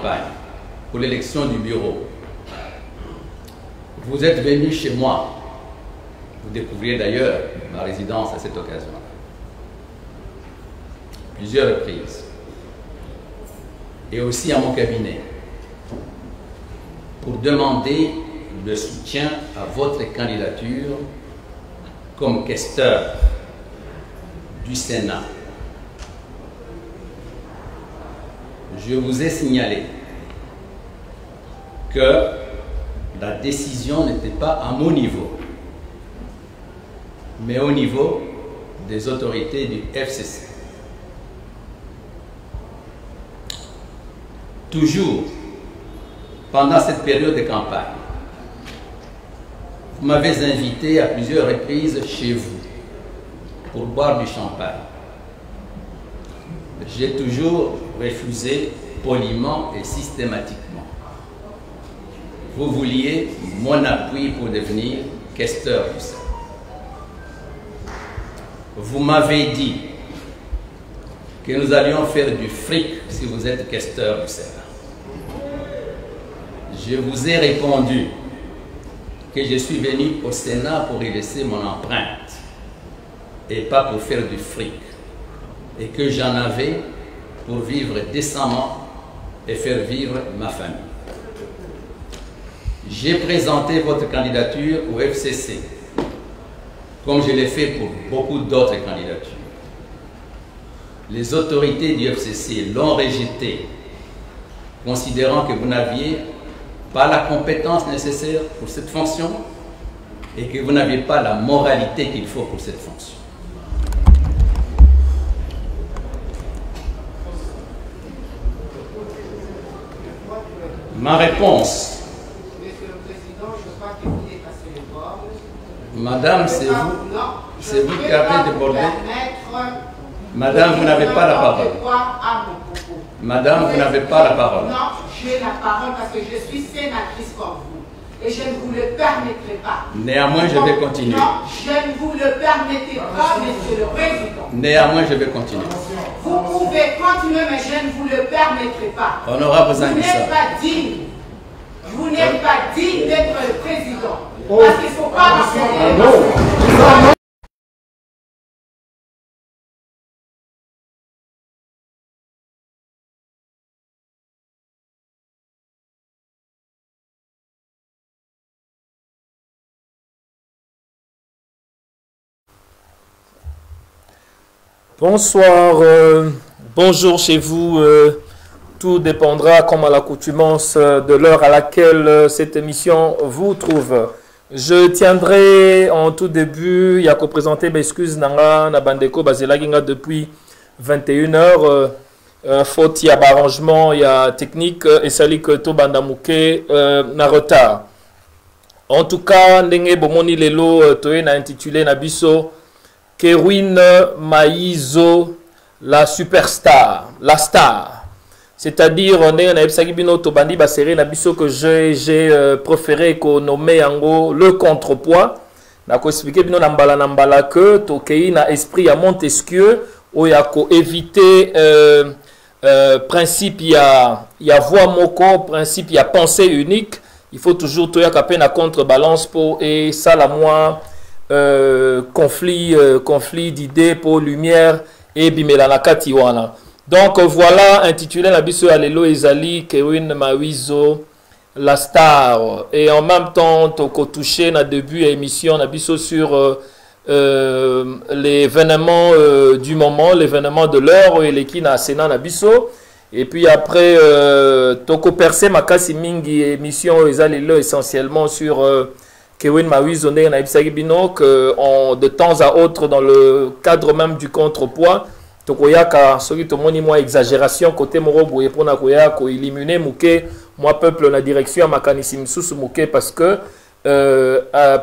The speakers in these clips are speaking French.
campagne pour l'élection du bureau, vous êtes venu chez moi. Vous découvriez d'ailleurs ma résidence à cette occasion. Plusieurs reprises. Et aussi à mon cabinet. Pour demander le soutien à votre candidature comme questeur du Sénat. Je vous ai signalé que la décision n'était pas à mon niveau, mais au niveau des autorités du FCC. Toujours, pendant cette période de campagne, vous m'avez invité à plusieurs reprises chez vous pour boire du champagne. J'ai toujours refusé poliment et systématiquement. Vous vouliez mon appui pour devenir questeur du Sénat. Vous m'avez dit que nous allions faire du fric si vous êtes questeur du Sénat. Je vous ai répondu que je suis venu au Sénat pour y laisser mon empreinte et pas pour faire du fric, et que j'en avais pour vivre décemment et faire vivre ma famille. J'ai présenté votre candidature au FCC, comme je l'ai fait pour beaucoup d'autres candidatures. Les autorités du FCC l'ont rejeté, considérant que vous n'aviez pas la compétence nécessaire pour cette fonction et que vous n'aviez pas la moralité qu'il faut pour cette fonction. Ma réponse, Madame, c'est vous qui avez débordé. Madame, vous n'avez pas la parole. Madame, vous n'avez pas la parole. Non, j'ai la parole parce que je suis sénatrice comme vous. Et je ne vous le permettrai pas. Néanmoins, je vais continuer. Non, je ne vous le permettrai pas, Monsieur le Président. Néanmoins, je vais continuer. Vous pouvez continuer, mais je ne vous le permettrai pas. Honorable Vous n'êtes Zangissa. pas digne. Vous n'êtes pas digne d'être le Président. Parce qu'il ne faut pas raconter. Bonsoir, bonjour chez vous. Tout dépendra, comme à l'accoutumance, de l'heure à laquelle cette émission vous trouve. Je tiendrai en tout début, il y a qu'à présenter mes excuses na Bandeko Bazelaginga depuis 21h. Faute, il y a arrangement, il y a technique, et ça dit que tout bandamouké na retard. En tout cas, ndenge bomoni lelo toye na intitulé na biso Kerwin Maïzo, la superstar, la star. C'est-à-dire, on est que j'ai préféré qu'on nomme yango le contrepoids. Na ko expliquer bino nambala que tokei na esprit à Montesquieu où ya ko éviter principe ya voix moko, principe ya pensée unique. Il faut toujours toya kapé na contrebalance pour et ça la moins conflit d'idées pour lumière et bimela na katiwana. Donc voilà, intitulé la biso Alelo Ezali Kerwin Maïzo, la star. Et en même temps, toko touché na début émission na biso sur l'événement du moment, l'événement de l'heure et l'équipe na Sénat na biso. Et puis après, toko percé makasi mingi émission Ezalelo essentiellement sur Kerwin Maïzo na ibisagibino que de temps à autre dans le cadre même du contrepoids. Tokoyaka soki tomoni moi exagération côté moro boye pona koya ko éliminer muke moi peuple na direction makanisi msusu muke parce que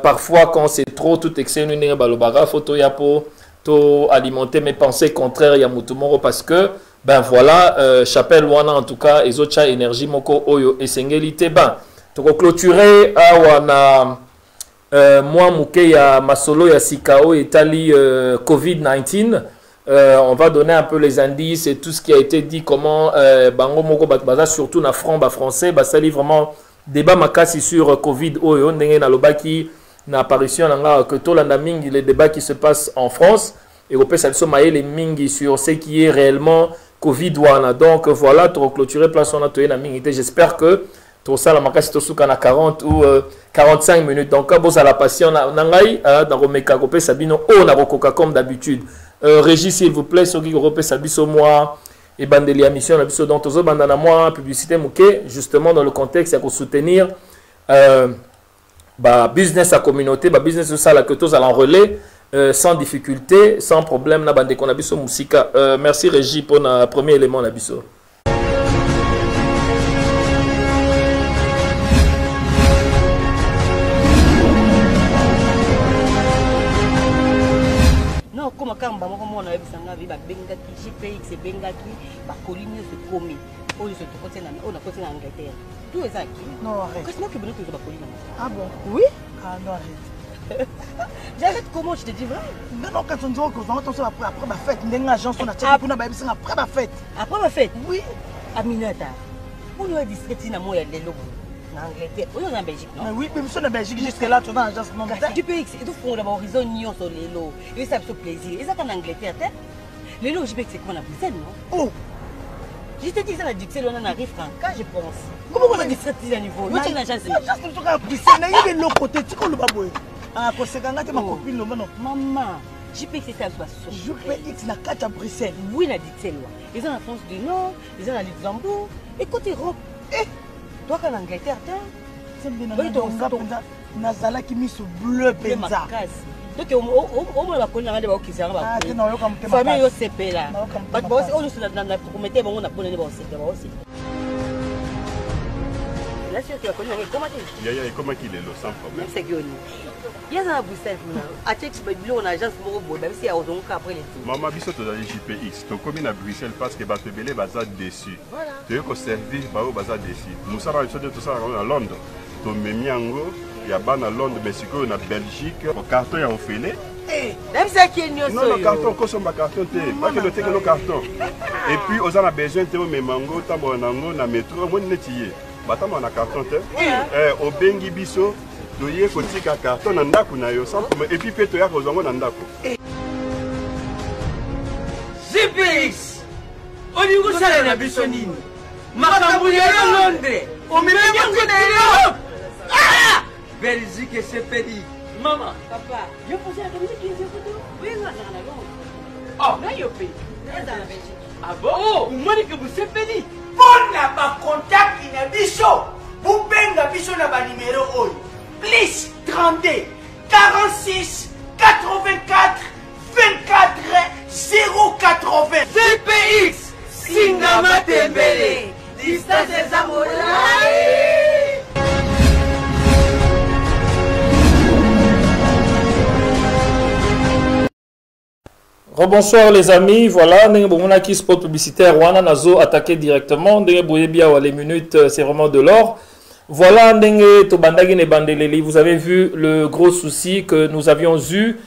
parfois quand c'est trop tout excès nune balobara photo ya po to alimenter mes pensées contraires ya mutu moro parce que ben voilà chapelle wana en tout cas ezocha énergie moko oyo esengelité ben toko clôturer awana moi muke ya masolo ya sikao etali COVID-19. On va donner un peu les indices et tout ce qui a été dit, comment Bango Moko Batbaza, surtout na franc français, ça lit vraiment débat makasi sur Covid, Oyo, Ndenge na Lobaki, na apparition, que tout l'andaming, les débats qui se passent en France, et au PS, les mingi sur ce qui est réellement Covid. Donc voilà, tu as clôturé place on a toyé na mingi. J'espère que tout ça, la makasi, tu as 40 ou 45 minutes. Donc, quand vous avez la patience, dans Romeka, au PS, on a recoca comme d'habitude. Régis, s'il vous plaît, sur qui Europe Sabiso moi et Bandelia Mission Nabiso donc tous bandana moi publicité mouké justement dans le contexte à soutenir business à communauté business ça là que tous à relais sans difficulté sans problème na bande qu'on Nabiso Musika. Merci Régis pour le premier élément Nabiso. Comme quand on a vu Bengaki, JPX et Bengaki, Colline se commis. On a côté en Angleterre. Tout est ça qui. Non, arrête. Qu'est-ce que tu veux que Colline? Ah bon? Oui? Ah non, arrête. J'arrête comment je te dis vrai? Non, quand on dit qu'on va après ma fête, on a une agence, on a checké pour nous après ma fête. Après ma fête? Oui. Aminata, pour nous discret, il y a moyen de l'eau. En Angleterre, on est en Belgique, non? Oui, mais nous en Belgique, jusque-là, tu as une agence. Tu peux expliquer, il faut d'abord horizon nion sur les lots. Et ça me fait plaisir. Et ça, en Angleterre, les lots, je sais que c'est comme à Bruxelles, non? Oh! Je te dis ça, la Bruxelles, on en arrive quand je pense. Comment on a dit ça à niveau? Moi, tu as une agence. L'agence, tu as Bruxelles, il y a de l'autre côté, tu connais le baboué. Ah, parce que quand tu ma copine, non? Maman, JPX, c'est ça, JPX, la carte à Bruxelles. Oui, la Bruxelles. Ils sont en France du Nord, ils sont en Luxembourg. Et côté Europe, toi, en Angleterre, c'est bien, Nazala qui mis ce bleu benza. Donc, au moins, la colline de qui sera la famille au CP là. On nous promettait, on a donné aussi. Là, sûr que la colline comment il y a comment qu'il est là, sans problème. C'est que il y a un Bruxelles, à Tchèque, on a agence pour vous, même si il y a donc après les tours. Maman, bisous, tu as dit JPX. Tu as commis à Bruxelles parce que tu belé bazar dessus. Tu as servi bazar dessus. Nous savons que tout ça à Londres. Tu as mis en gros. Il y a ban à Londres, Mexico, on a Belgique, le carton est enfilé. Même ça qui est mieux. Non, le carton, consomme le carton, pas que le carton. Et puis, on a besoin de mes mango, tamonango, na métro, on est tiré. Batam on a carton, au Bengi Bisso, tu y es côté carton, nandako na yo, et puis tu y as besoin nandako. JPX, on dit que ça est la Bissonine. Macambouille à Londres, on met bien que d'ailleurs. Belgique et c'est pédi. Maman. Papa, je pensais à la musique qui est photo. Oui, non, c'est en Londres. Oh, là, il y a pays. C'est dans la Belgique. Ah bon? Oh, moi, je vous sais pédi. Pour la contact, il y a bicho. Vous payez la bicho na ba numéro OI. Plus 32 46 84 24 080. CPX. Singama Tembele. Distance des amours. Rebonsoir les amis, voilà, qui spot publicitaire, Wana Nazo attaqué directement, les minutes, c'est vraiment de l'or. Voilà, vous avez vu le gros souci que nous avions eu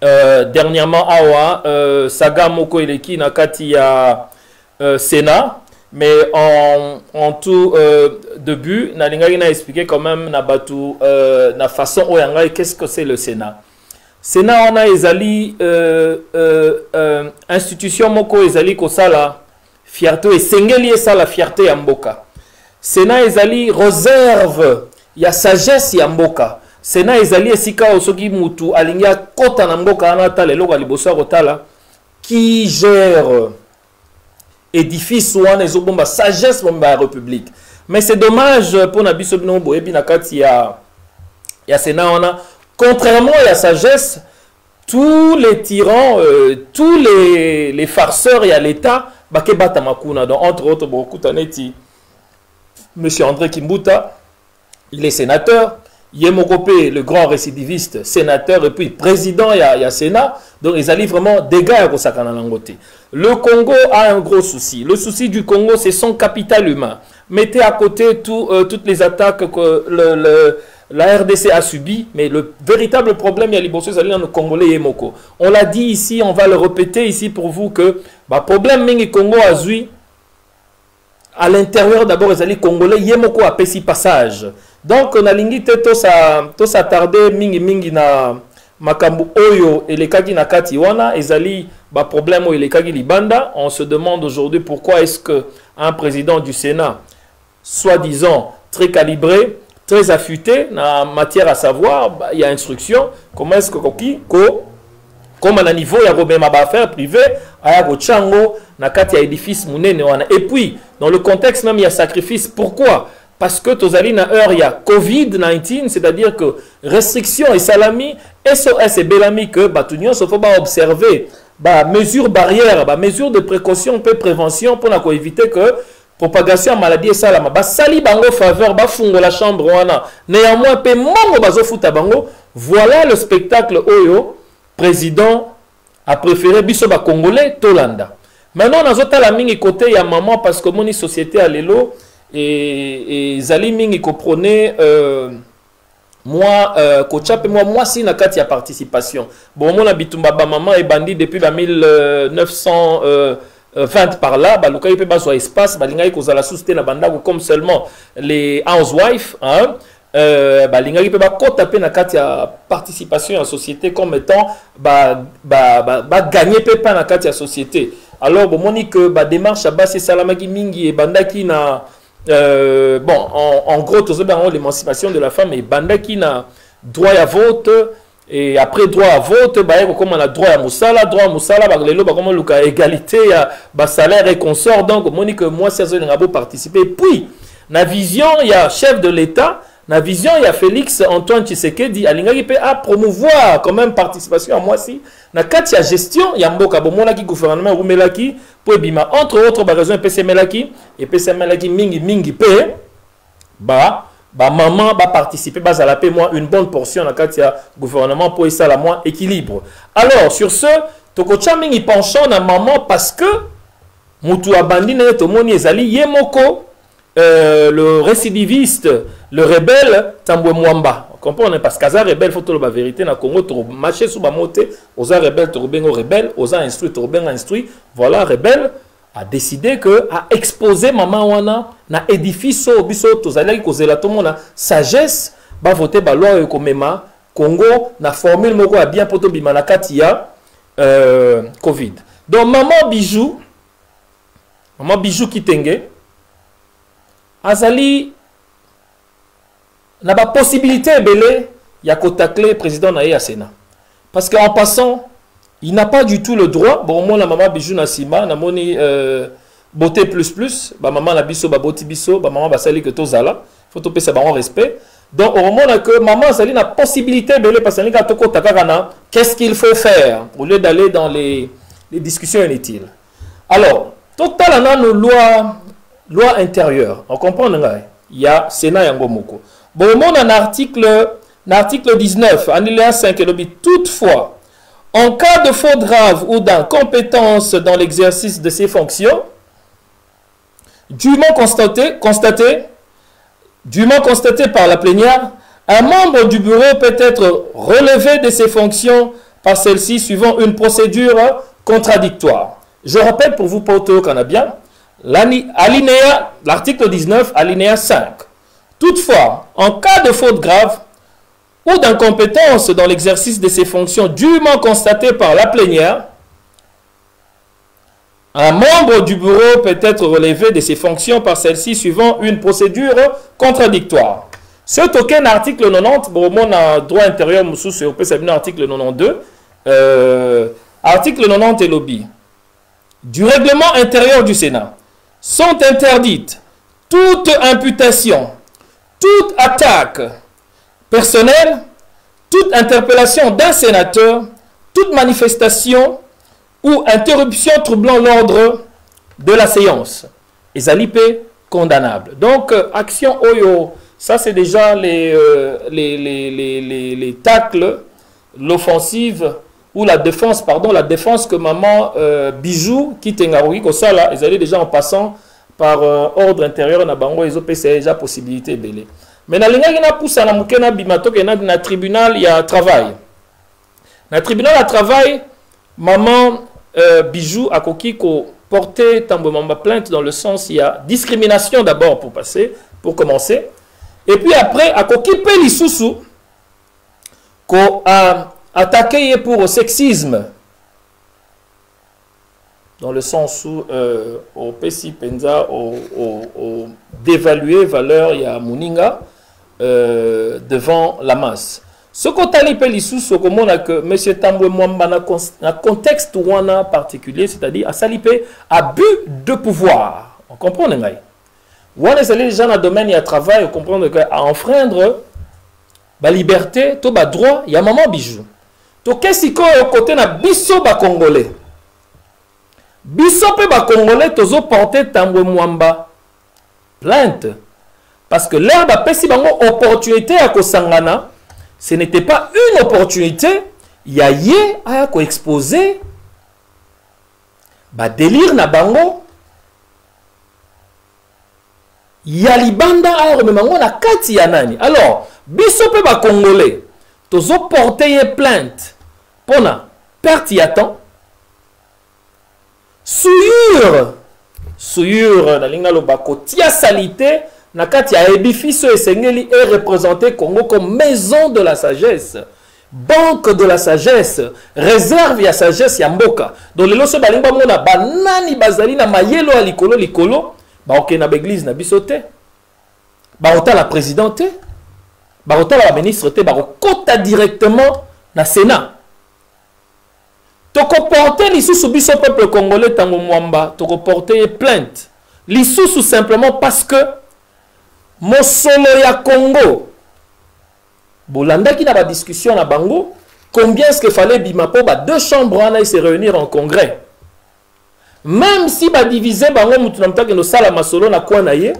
dernièrement à Saga Moko Eleki Nakati à Sénat, mais en tout début, Nalinga a expliqué quand même na façon Oyanga qu'est-ce que c'est le Sénat. Sénat on a ezali institution moko ezali kosala fierté et sengeli ça la fierté ya mboka. Sénat ezali réserve ya sagesse ya mboka. Sénat ezali esika osoki mutu alingia kota na mboka ana tala eloko liboso kotala qui gère édifice wana ezobomba sagesse bomba république. Mais c'est dommage pour na biso bino boyebi na kati ya Sénat on a. Contrairement à la sagesse, tous les tyrans, tous les farceurs et à l'État, donc entre autres, beaucoup M. André Kimbuta, il est sénateur, Yemokopé, le grand récidiviste, sénateur et puis président il y a Sénat, donc ils allaient vraiment dégâts au Sakana Langote. Le Congo a un gros souci. Le souci du Congo, c'est son capital humain. Mettez à côté toutes les attaques que la RDC a subi, mais le véritable problème, il y a les bosseux, c'est le Congolais et Moko. On l'a dit ici, on va le répéter ici pour vous que le problème mingi Congo a zui à l'intérieur d'abord les Congolais Yemoko a pesi passage. Donc on a l'ingité tout s'attarder mingi na makambu oyo et les kagi na kati wana ezali ba problème oyo les kagi libanda. On se demande aujourd'hui pourquoi est-ce que un président du Sénat soi-disant très calibré, très affûté en matière à savoir, il y a instruction, comment est-ce que comme à niveau il y a Robert Maba affaires privées, il y a Gochango, il y a édifice Mounene. Et puis, dans le contexte même, il y a sacrifice. Pourquoi? Parce que Tozali na heure, il y a Covid-19, c'est-à-dire que restriction et salami, SOS et Bellamy, que Batunion se faut observer, mesures barrières, mesures de précaution, prévention pour éviter que propagation maladie et salama. Sali bango faveur, fungo la chambre wana. Néanmoins, pe mongo bazo futa bango. Voilà le spectacle oyo. Président a préféré biso ba Congolais Tolanda. Maintenant, on a la mingi côté il y a maman parce que mon société à l'élo et zali mingi comprenait moi moi si na kati ya participation. Bon mon habitumba ba maman est bandit depuis 1920 par là, luka ipe ba so espace balinga ko zala société na banda comme seulement les housewives hein. Balinga pe ba kota pe na kati ya participation en société comme étant gagner pe pa na kati ya société. Alors bon moni que démarche à base salamaki mingi et bandaki na bon en gros tous l'émancipation de la femme et bandaki na droit à vote et après droit à vote comme on a droit à musala lelo comme luka égalité ya salaire et consort. Donc moni que moi c'est ça ngabo participer puis na vision il y a chef de l'État. La vision, il y a Félix Antoine Tshisekedi alingaki pe a promouvoir quand même participation à moi si na kati ya gestion ya mboka bomona ki gouvernement rumelaki pour bima entre autres raison PC melaki et PC melaki mingi pe maman participer bazala pe moi une bonne portion na kati ya gouvernement pour ça la moi équilibre. Alors sur ce tokocha mingi penchant na maman parce que mutu abandi na to moni ezali yemoko le récidiviste, le rebelle Tambwe Mwamba. Vous comprenez? Parce qu'Aza rebelle, il faut la vérité. Dans le Congo, tu marches sous la montée. Oza rebelle, tu rebelle. Oza instruit, tu instruit. Voilà, rebelle a décidé que a exposé maman wana na édifice au biso tozali ko zela to mona sagesse ba voter ba loi ko mema Congo na formule moko a bien poto bima na kati ya Covid. Donc maman bijou Kitenge azali n'a pas possibilité belé ya kotakler président na ya Sénat parce qu'en passant il n'a pas du tout le droit. Bon moi la maman bijou na sima na moni beauté plus ba maman na biso ba boti biso ba maman ba sali que tozala faut to pesa ba respect. Donc au moment que maman azali na possibilité belé parce que to kotaka na qu'est-ce qu'il faut faire au lieu d'aller dans les discussions inutiles. Alors total na nos loi intérieure, on comprend il y a Sénat yango moko. Bon, on a un article 19, alinéa 5, il dit toutefois, en cas de faute grave ou d'incompétence dans l'exercice de ses fonctions, dûment constaté par la plénière, un membre du bureau peut être relevé de ses fonctions par celle-ci suivant une procédure contradictoire. Je répète pour vous, Porto Canadien. L'article 19, alinéa 5. Toutefois, en cas de faute grave ou d'incompétence dans l'exercice de ses fonctions dûment constatées par la plénière, un membre du bureau peut être relevé de ses fonctions par celle-ci suivant une procédure contradictoire. Ce token article 90, bon, on a droit intérieur, on peut s'abonner article 92, article 90 et lobby du règlement intérieur du Sénat. Sont interdites toute imputation, toute attaque personnelle, toute interpellation d'un sénateur, toute manifestation ou interruption troublant l'ordre de la séance. Et zalipé condamnable. Donc, action Oyo, ça c'est déjà les tacles, l'offensive ou la défense, pardon, la défense que maman Bijou qui tengaroui comme ça là, ils allaient déjà en passant par ordre intérieur na bango ils ont déjà possibilité belé. Mais na linga na poussa na mukena bimato ke na tribunal il y a travail. Na tribunal à travail, maman Bijou a koki ko porter Tambwe Mwamba plainte dans le sens il y a discrimination d'abord pour commencer. Et puis après a koki pe lisusu ko a attaqué pour sexisme. Dans le sens où au Pessi Penza au dévaluer valeur il y a Muninga devant la masse. Ce qu'on t'a dit lisusu comme on a que monsieur Tambwe Mwamba na contexte wana particulier, c'est-à-dire à saliper abus de pouvoir. On comprend ngai. Wana les gens dans domaine il y a travail, on comprend que à enfreindre ba liberté, to ba droit, il y a maman Bijou. To qu'est-ce côté na biso ba congolais. Biso pe ba congolais tozo porter Tambwe Mwamba plainte parce que l'herbe a pesi bango opportunité à kosangana. Ce n'était pas une opportunité, il y a à exposer ba délire na bango. Il y a libanda à rememango na kati ya nani. Alors, biso pe ba congolais, tozo porter plainte pona perte ya temps. Souillure na linga lo bako tia salité. Nakati ya édifice Esengeli est représenté Congo comme maison de la sagesse, banque de la sagesse, réserve ya sagesse ya mboka. Donc les loso balimba mona banani bazali na mayelo a likolo ba okena l'église na bisote. Ba ota la présidente, ba ota la ministre te ba kota directement na Sénat. Toko porter lisusu biso peuple congolais Tambwe Mwamba, toko porter plainte. Lisusu simplement parce que Mosolo ya Congo, bolanda qui n'a pas discussion na bango, combien est-ce qu'il fallait bimapo ba deux chambres et se réunir en congrès. Même si ba diviser bango mutunamta que no sala masolo na kwa na ye,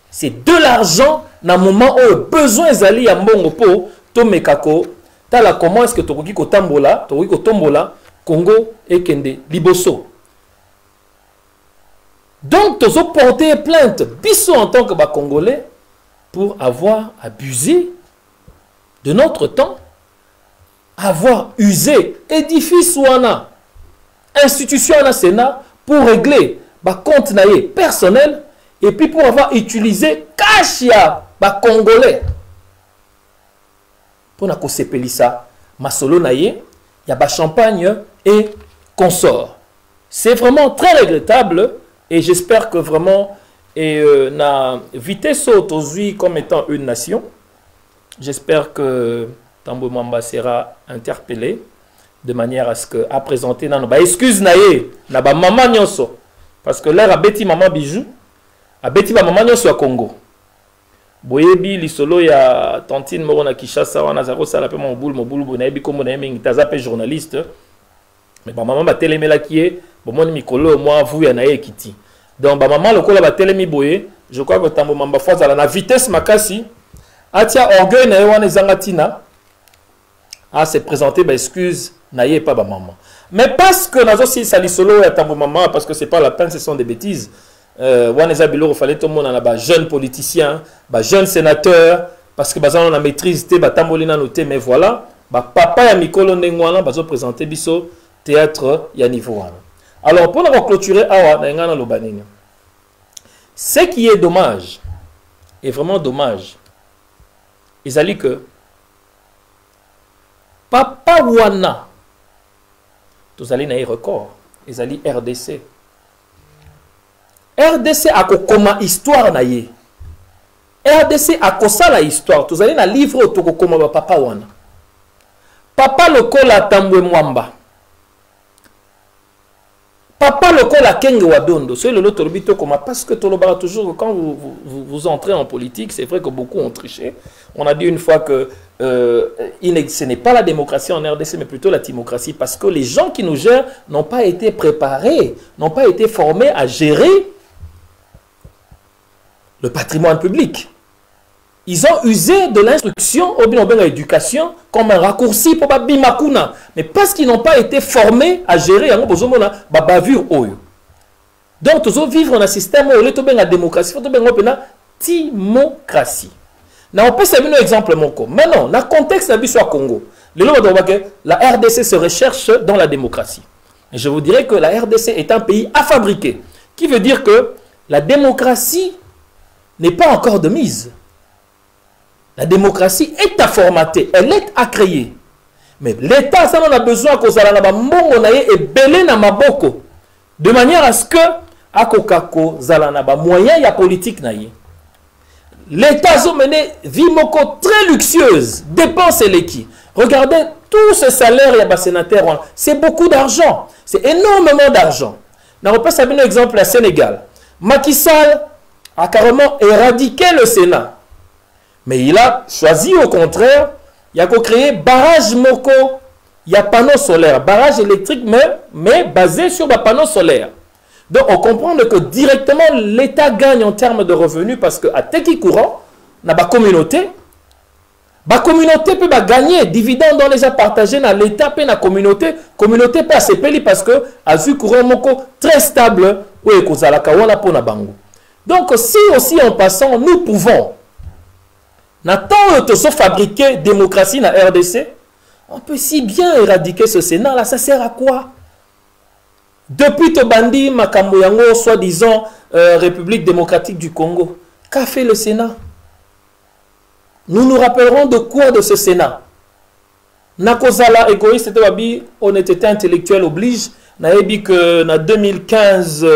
c'est de l'argent na moment où besoin zali ya mbongo po to mekako tala comment est-ce que tokoki ko tambola, tokoki ko tombola Congo et kende liboso. Donc, tu as porté plainte, biso en tant que Congolais, pour avoir abusé de notre temps, avoir usé édifice ouana, institution à la Sénat, pour régler compte personnel, et puis pour avoir utilisé Kashia, Congolais. Pour na kosepeli ça, masolo naye, il y a champagne et consort. C'est vraiment très regrettable. Et j'espère que vraiment, na vitesse aujourd'hui comme étant une nation, j'espère que Tambwe Mwamba sera interpellé de manière à ce que, à présenter, excuse naye, na ba maman nyonso, parce que l'air a beti maman Bijou, a beti ba maman nyonso à Congo. Boyebi lisolo ya tantine moro na Kinshasa wana zako sala pe mon boule bonayebi comme na yemi taza pe journaliste. Mais ba maman ba telemela kié bon mon mikolo moi vous ya na ekiti. Donc ba maman lokola ba telemi boye, je crois que Tambwe Mwamba fois à la vitesse makasi atia orgueil na wana zangatina a se présenter ba excuse na yé pas ba maman. Mais parce que nazo si salisolo ya Tambwe Mwamba parce que c'est pas la peine, ce sont des bêtises. Waneza Biloro fallait tout le monde en jeune politicien, jeune sénateur parce que on a maîtrise te tambolina noté mais voilà papa ya mikolo ndengwana bazo présenter biso théâtre ya niveau wana. Alors pour nous clôturer awa na ngana lobanini. Ce qui est dommage est vraiment dommage. Ezali que papa wana tozali na record, ezali RDC. RDC a kokoma histoire na ye. RDC a kosala histoire. Vous allez na livre tokokoma ba papa wana. Papa lokola Tambwe Mwamba. Papa lokola Kenge Wadondo. C'est le loto bito koma parce que tolobara toujours quand vous entrez en politique, c'est vrai que beaucoup ont triché. On a dit une fois que ce n'est pas la démocratie en RDC mais plutôt la timocratie parce que les gens qui nous gèrent n'ont pas été préparés, n'ont pas été formés à gérer le patrimoine public. Ils ont usé de l'instruction ou bien l'éducation comme un raccourci pour Bimakuna. Mais parce qu'ils n'ont pas été formés à gérer la bavure. Donc, ils vivre dans un système où il y a la démocratie, il y a la timocratie. On peut servir un exemple. Maintenant, dans le contexte de la Congo, la RDC se recherche dans la démocratie. Et je vous dirais que la RDC est un pays à fabriquer. Qui veut dire que la démocratie n'est pas encore de mise. La démocratie est à formater, elle est à créer. Mais l'État, ça en a besoin que ça et belé na maboko. De manière à ce que akokako zalanaba moyen ya politique naïe. L'État a mené vie moko très luxueuse, dépense l'équipe. Regardez tout ce salaire ya sénateur, c'est beaucoup d'argent, c'est énormément d'argent. On peut savoir un exemple à Sénégal. Macky Sall a carrément éradiqué le Sénat. Mais il a choisi au contraire, il a créé barrage moko, il y a panneaux solaires, barrage électrique mais basé sur des panneaux solaires. Donc on comprend que directement l'État gagne en termes de revenus parce qu'à Teki Courant, dans la communauté peut gagner dividendes dans les partagés dans l'État peut la communauté peut se parce que à Teki Courant moko très stable oui kozalaka wana pona bango. Donc si aussi en passant nous pouvons Nathan de se fabriquer démocratie dans la RDC, on peut si bien éradiquer ce Sénat là, ça sert à quoi? Depuis Tobandi, Makamboyango, soi-disant République démocratique du Congo, qu'a fait le Sénat? Nous nous rappellerons de quoi de ce Sénat? Nakozala, égoïste, honnêteté intellectuelle oblige, Naebi que en 2015,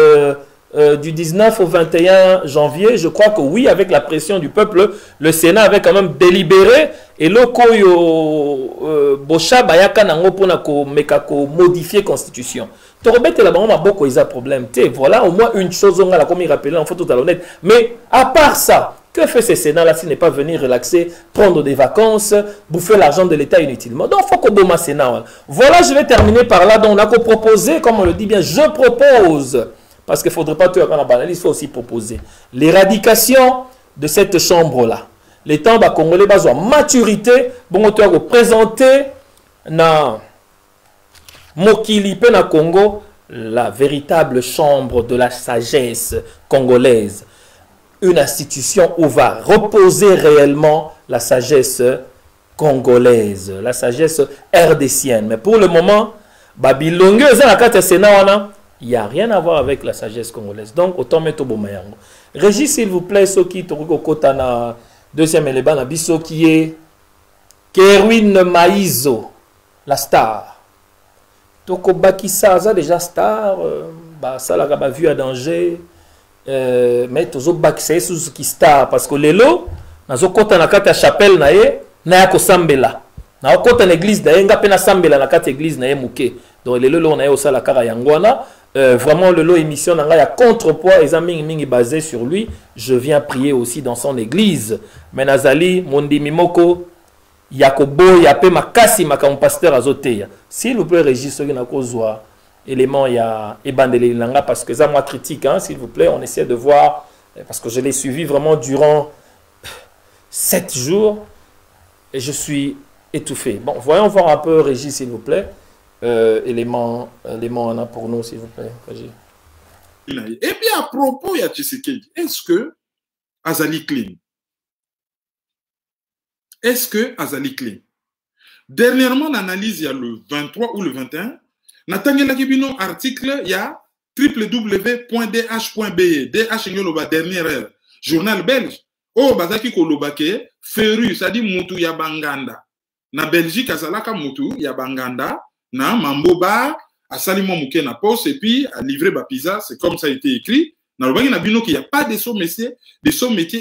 du 19 au 21 janvier, je crois que oui, avec la pression du peuple, le Sénat avait quand même délibéré et le koyo Bocha Bayaka nango pona ko modifier constitution. Torobete là bas beaucoup ils a problème. Voilà au moins une chose on a comme il rappelait en fait tout à l'honnête. Mais à part ça, que fait ce Sénat là s'il n'est pas venir relaxer, prendre des vacances, bouffer l'argent de l'État inutilement. Donc faut qu'on boma Sénat. Voilà, je vais terminer par là. Donc on a proposé, comme on le dit bien, je propose. Parce qu'il ne faudrait pas tout la banaliser, il faut aussi proposer l'éradication de cette chambre-là. Les temps de Congolais ont maturité, bon, tu as représenté dans Mokili na Congo la véritable chambre de la sagesse congolaise. Une institution où va reposer réellement la sagesse congolaise, la sagesse rdcienne. Mais pour le moment, Babilongue, il n'y a rien à voir avec la sagesse congolaise. Donc, autant mettre au Bomayango. Régis, s'il vous plaît, ce qui est na deuxième élément, biso qui est Kerwin Maïzo, la star. Toko Bakissa, ça déjà star, ça l'a vu à danger. Mais tozo Bakissa, c'est qui star. Parce que les lots, nazo kota na kata chapelle nae, na yako sambela. Na kota na église nae, nga pena sambela na kata église nae muke. Donc les lots nae osala kara yangwana. Vraiment le lot émission il y a contrepoids et mingi basé sur lui. Je viens prier aussi dans son église. Menazali Mondi Mimoko Yakobo Yape Makasi Makam pasteur Azoteya. S'il vous plaît Régis na kozwa élément ya ebandele langa parce que ça moi critique hein, s'il vous plaît, on essaie de voir parce que je l'ai suivi vraiment durant 7 jours et je suis étouffé. Bon, voyons voir un peu Régis s'il vous plaît. Élément en a pour nous, s'il vous plaît. Et bien, à propos, il y a Tshisekedi. Est-ce que Azali clean? Est-ce que Azali clean? Dernièrement, l'analyse, il y a le 23 ou le 21. Nathaniel Kibino, article, il y a www.dh.be. DH, il dernière heure. Journal belge. Oh, Bazaki Kolobake, Feru, ça dit Moutou Yabanganda. Na Belgique, Azalaka Moutou Yabanganda. Na Mamboba, à Salimon Mouké na poste et puis à livrer ma pizza, c'est comme ça a été écrit. Dans le bagage na bino qu'il n'y a pas de sauts métiers,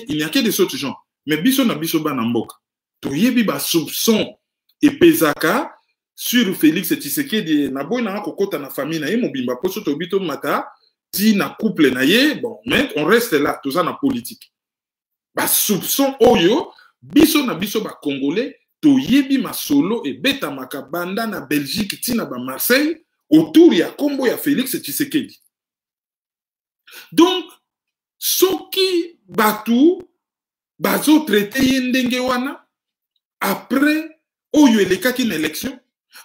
il n'y a que des sauts gens. Mais biso na biso ba namboka. Toyebi ba soupçon et pesaka sur Félix Tshisekedi na boy na kokota na famille na ye mobimba poso to bito mata ti na couple na ye bon mais on reste là tout ça na politique. Ba soupçon oyo biso na biso ba congolais toyebi masolo et beta makabanda na Belgique tina ba Marseille autour ya kombo ya Félix Tshisekedi. Donc soki batu bazo traité yendenge wana après oyo elekaki na élection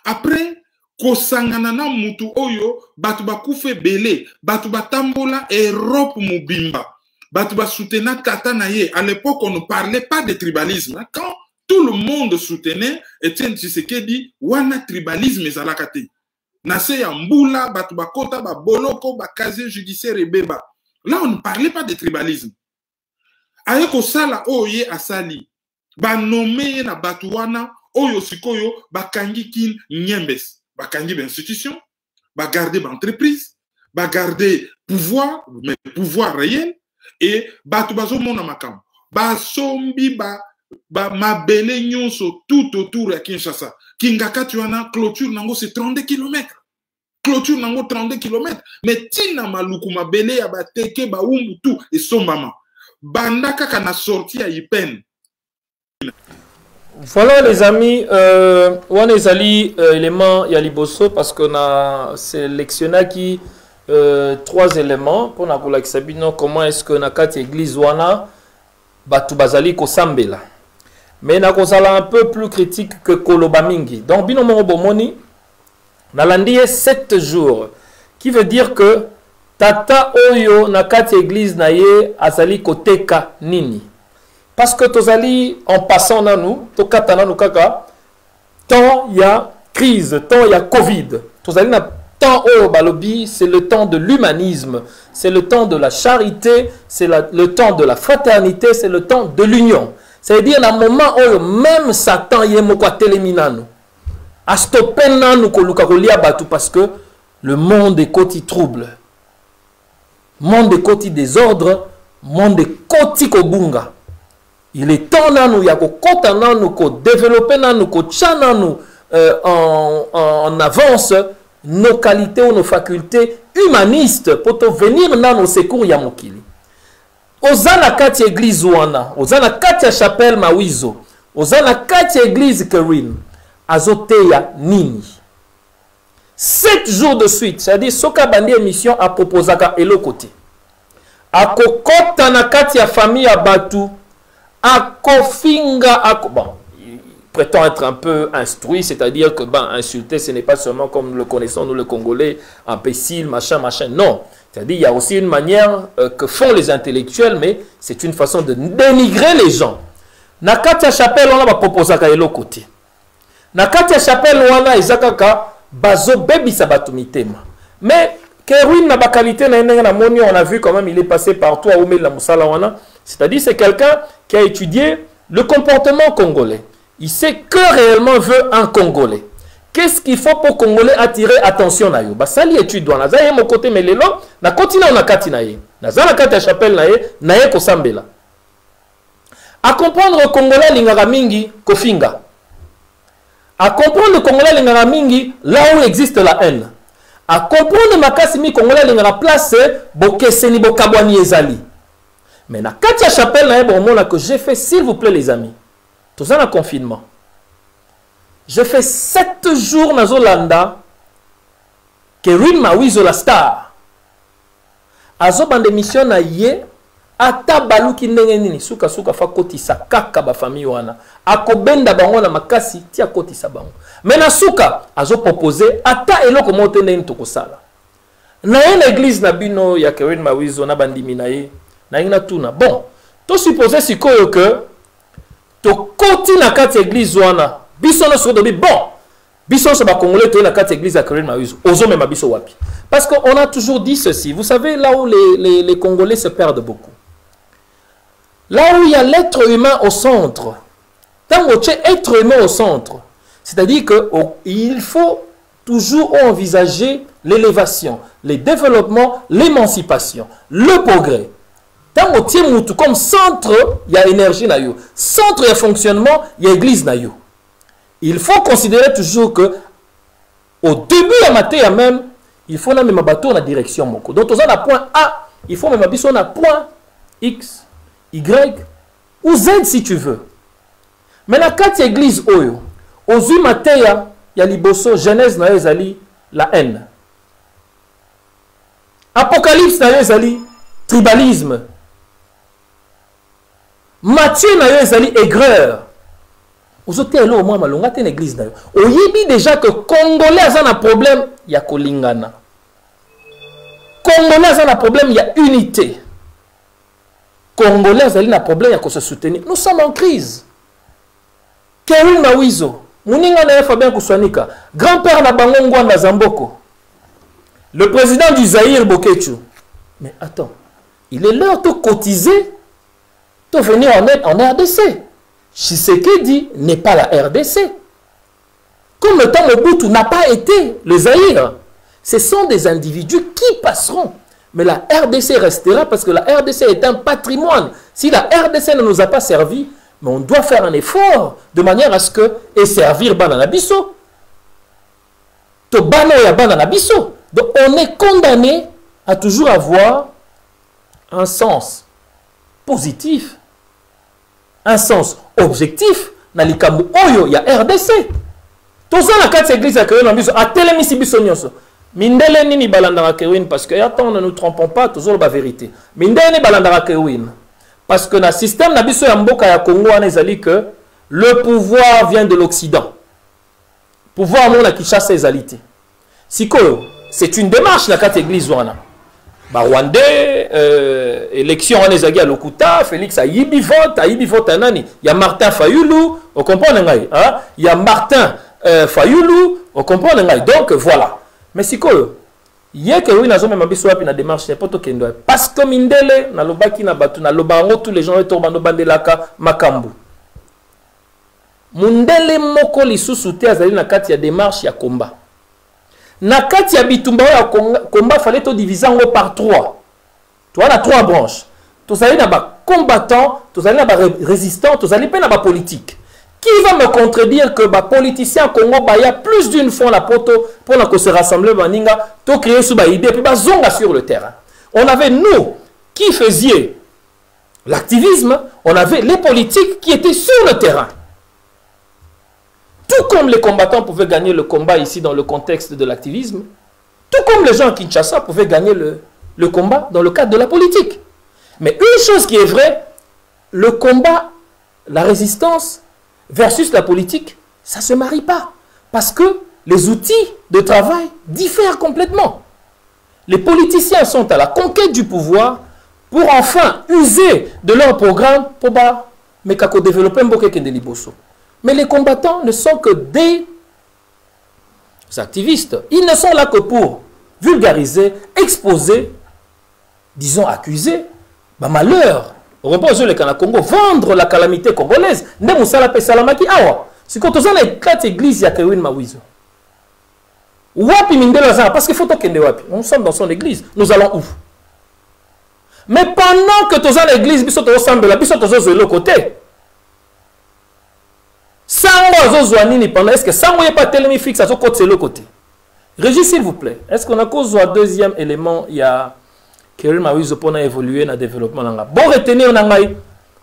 après kosangana na mutu oyo batu bakufe belé batu batambola Europe mobimba Batu ba soutenir tata na ye. À l'époque, on ne parlait pas de tribalisme. Quand tout le monde soutenait, Etienne Tshisekedi, wana tribalisme ezalakate. Nase ya mbula, batu ba kota, ba boloko, ba casier judiciaire et beba. Là, on ne parlait pas de tribalisme. Ayeko sala oye asali. Ba nommé na batu wana, oyo sikoyo, ba kangi kin nyembes. Ba kangi ba institution, ba garder ba entreprise, ba garder pouvoir, mais pouvoir réel, et batu bazo mona makam. Ba sombi ba mabele nyonso tout autour ya Kinshasa. Kingaka tuana clôture nango c'est 32 km. Clôture nango 32 km. Mais tina maluku mabele ya bateke ba umbu tout et sombama. Bandaka kana sorti à Ipen. Voilà les amis, on est allé élément Yaliboso parce qu'on a sélectionné qui 3 éléments pour nous examiner comment est-ce que na kati église wana batu bazali ko sambela. Mais na kozala un peu plus critique que Koloba mingi. Donc bino mo bomoni na landiye 7 jours qui veut dire que tata oyo na kati église na ye azali koteka nini. Parce que tozali en passant na nous, tokata na nous kaka, tant il y a crise, tant il y a Covid. Tozali na temps oyo balobi, c'est le temps de l'humanisme, c'est le temps de la charité, c'est le temps de la fraternité, c'est le temps de l'union. C'est-à-dire na moment oyo même Satan ye moko atelemina a stoppé na nous koluka kolia batu parce que le monde est koti trouble. Monde est koti désordre, monde est koti kobunga. Il est temps na nous ya ko kota na nous ko développer na nous ko tchana nous en avance nos qualités ou nos facultés humanistes pour venir na nos secours ya mokili. Ozana kati église wana, ozana kati ya chapelle Mawizo, ozana kati église Kerwin, azoteya nini. 7 jours de suite, c'est-à-dire soka bandi émission a proposé à elo côté. Akokota na kati ya famille ya batu, akofinga bon, il prétend être un peu instruit, c'est-à-dire que insulter ce n'est pas seulement comme le connaissons nous le Congolais, imbécile, machin, non. C'est-à-dire il y a aussi une manière que font les intellectuels, mais c'est une façon de dénigrer les gens. Nakatia chapelle on a proposé à l'autre côté. Nakatia chapelle on a izakaka bazo bebi sabatumitema. Mais Kerwin n'a pas qualité na moni, on a vu quand même il est passé partout à Oumé la Moussala wana. C'est-à-dire c'est quelqu'un qui a étudié le comportement congolais. Il sait que réellement veut un Congolais. Qu'est-ce qu'il faut pour Congolais attirer attention na yo? Bah ça li étude doit na za mon côté mais lelo na continue na kati na ye. Na za na kati ya chapelle na ye ko sambela. À comprendre le Congolais lingara mingi kofinga. À comprendre le Congolais lingara mingi là où existe la haine. À comprendre makasi mi Congolais lingara place bokeseni bokabwani ezali. Mais na kati ya chapelle na ye bon mona que j'ai fait s'il vous plaît les amis. Tout ça na confinement. Je fais 7 jours dans Zolanda. Kerwin Mawizo la star. Azo bande mission na ye. Ata baluki ndenge nini. Suka fa kotisa kaka ba famille wana. Akobenda bango na makasi. Tia kotisa bango. Mena suka. Azo propose. Ata eloko mote ndenge toko sala. Na ye l'église na bino ya Kerwin Mawizo na bandimi na ye. Na ina tuna. Bon. To suppose sikoyo que. To koti na kati église wana. Biso no so dobi bon. Biso so ba Congolais to na kati église à Kerwin Mawizo. Ozo mema biso wapi. Parce qu'on a toujours dit ceci. Vous savez là où les Congolais se perdent beaucoup. Là où il y a l'être humain au centre. Tant que être humain au centre. C'est-à-dire qu'il faut toujours envisager l'élévation, le développement, l'émancipation, le progrès. Tant que tu es comme centre, il y a énergie na yo. Centre, il y a fonctionnement, il y a église na yo. Il faut considérer toujours que au début à matin même, il faut même un bateau dans la direction moko. Donc on a point A, il faut même un na point X, Y ou Z si tu veux. Mais la quatre églises oyo, aux yeux matin il y a liboso Genèse na ezali la haine. Apocalypse na ezali tribalisme. Matthieu na ezali aigreur. Vous êtes là au moins malonga te l'église na yo. Oyebi déjà que Congolais a un problème, il y a kolingana. Congolais a un problème, il y a unité. Congolais ont un problème à se soutenir. Nous sommes en crise. Kewin Mawizo, Mouninga na Fabien Kouswanika, grand-père na Bango na Zamboko, le président du Zaïre Bokechu. Mais attends, il est l'heure de cotiser, de venir en aide en RDC. Tshisekedi n'est pas la RDC. Comme le temps Mobutu n'a pas été le Zaïre. Ce sont des individus qui passeront. Mais la RDC restera parce que la RDC est un patrimoine. Si la RDC ne nous a pas servi, mais on doit faire un effort de manière à ce que et servir Banana Bisso. To bano ya Banana Bisso. Donc on est condamné à toujours avoir un sens positif, un sens objectif. Na likambu oyo ya RDC. Tout ça la 4 églises à Kewin Bisso a télémisi Bisso nyonso. Mindele nini balandara Kewin parce que attends ne nous trompons pas toujours la vérité. Mindele ni balandara Kewin. Parce que dans le système Nabiso Yamboka ya Congo, on a dit que le pouvoir vient de l'Occident. Pouvoir non qui chasse les alités. C'est une démarche la carte église wana. Rwandais, élection on est à Lokuta, Félix a yibi vote nani. Il y a Martin Fayoulou, on comprend ngai. Il y a Martin Fayoulou, on comprend ngai. Donc voilà. Mais Yé que oui, n'a jamais mabiswa puis na démarche n'importe kendo. Parce que mindele na lobaki na batu na lobango tous les gens etombando bandelaka makambu. Mundele moko lisusu te azali na kati ya démarche ya combat. Na kati ya bitumba ya combat fallait to diviser en par 3. Tu as 3 branches. Tu as na ba combattant, tu as na ba résistant, tu as na ba politique. Qui va me contredire que les politiciens Congo il y a plus d'une fois la poto pour se rassembler baninga to créer sous idée puis zonga sur le terrain. On avait nous qui faisions l'activisme, on avait les politiques qui étaient sur le terrain. Tout comme les combattants pouvaient gagner le combat ici dans le contexte de l'activisme, tout comme les gens à Kinshasa pouvaient gagner le combat dans le cadre de la politique. Mais une chose qui est vraie, le combat, la résistance versus la politique, ça ne se marie pas. Parce que les outils de travail diffèrent complètement. Les politiciens sont à la conquête du pouvoir pour enfin user de leur programme pour développer un bouquet de liboso. Mais les combattants ne sont que des activistes. Ils ne sont là que pour vulgariser, exposer, disons accuser, malheur. On repose le Congo, vendre la calamité congolaise. Ne musala pe salamaki awa. Si quand on a 4 églises, il y a Kewin Mawizo. Wapi mindela zara parce qu'il faut kende wapi. Nous sommes dans son église. Nous allons où? Mais pendant que tu es dans l'église, biso to semble la biso to zo le côté. Sango zo nini pendant est-ce que sango y pas tellement fixe à ce côté le côté. Régis s'il vous plaît. Est-ce qu'on a cause un deuxième élément il y a Kewin Mawizo pour évoluer dans le développement. Bon, retenir,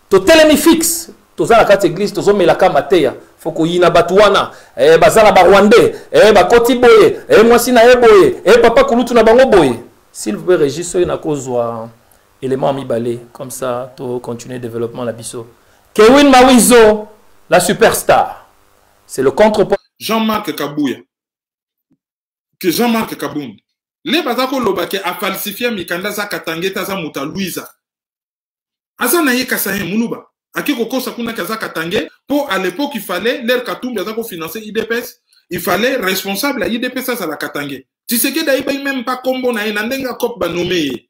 to telemi fixe. To za la carte église, to zo melaka mateya. Faut qu'on y na batuana. Bazala ba Rwandais. Bakoti boye. Mwasi na boye. Papa kulutu na bango boye. S'il vous plaît, Régis, il y a un cause élément mi balé. Comme ça, to continuer le développement la biso. Kewin Mawizo, la superstar. C'est le contrepoids. Jean-Marc Kabouya. Que Jean-Marc Kabound. Les bazako lobake a falsifié mikanda za katangeta za muta Louisa. Asa na ye kasaye munuba. Ake koko sakuna kaza katange pour à l'époque il fallait l'air katumbi bazako financer IDPS, il fallait responsable à IDPS ça la katange. Tu sais que d'ailleurs même pas combo na ndenga kop ba nommé.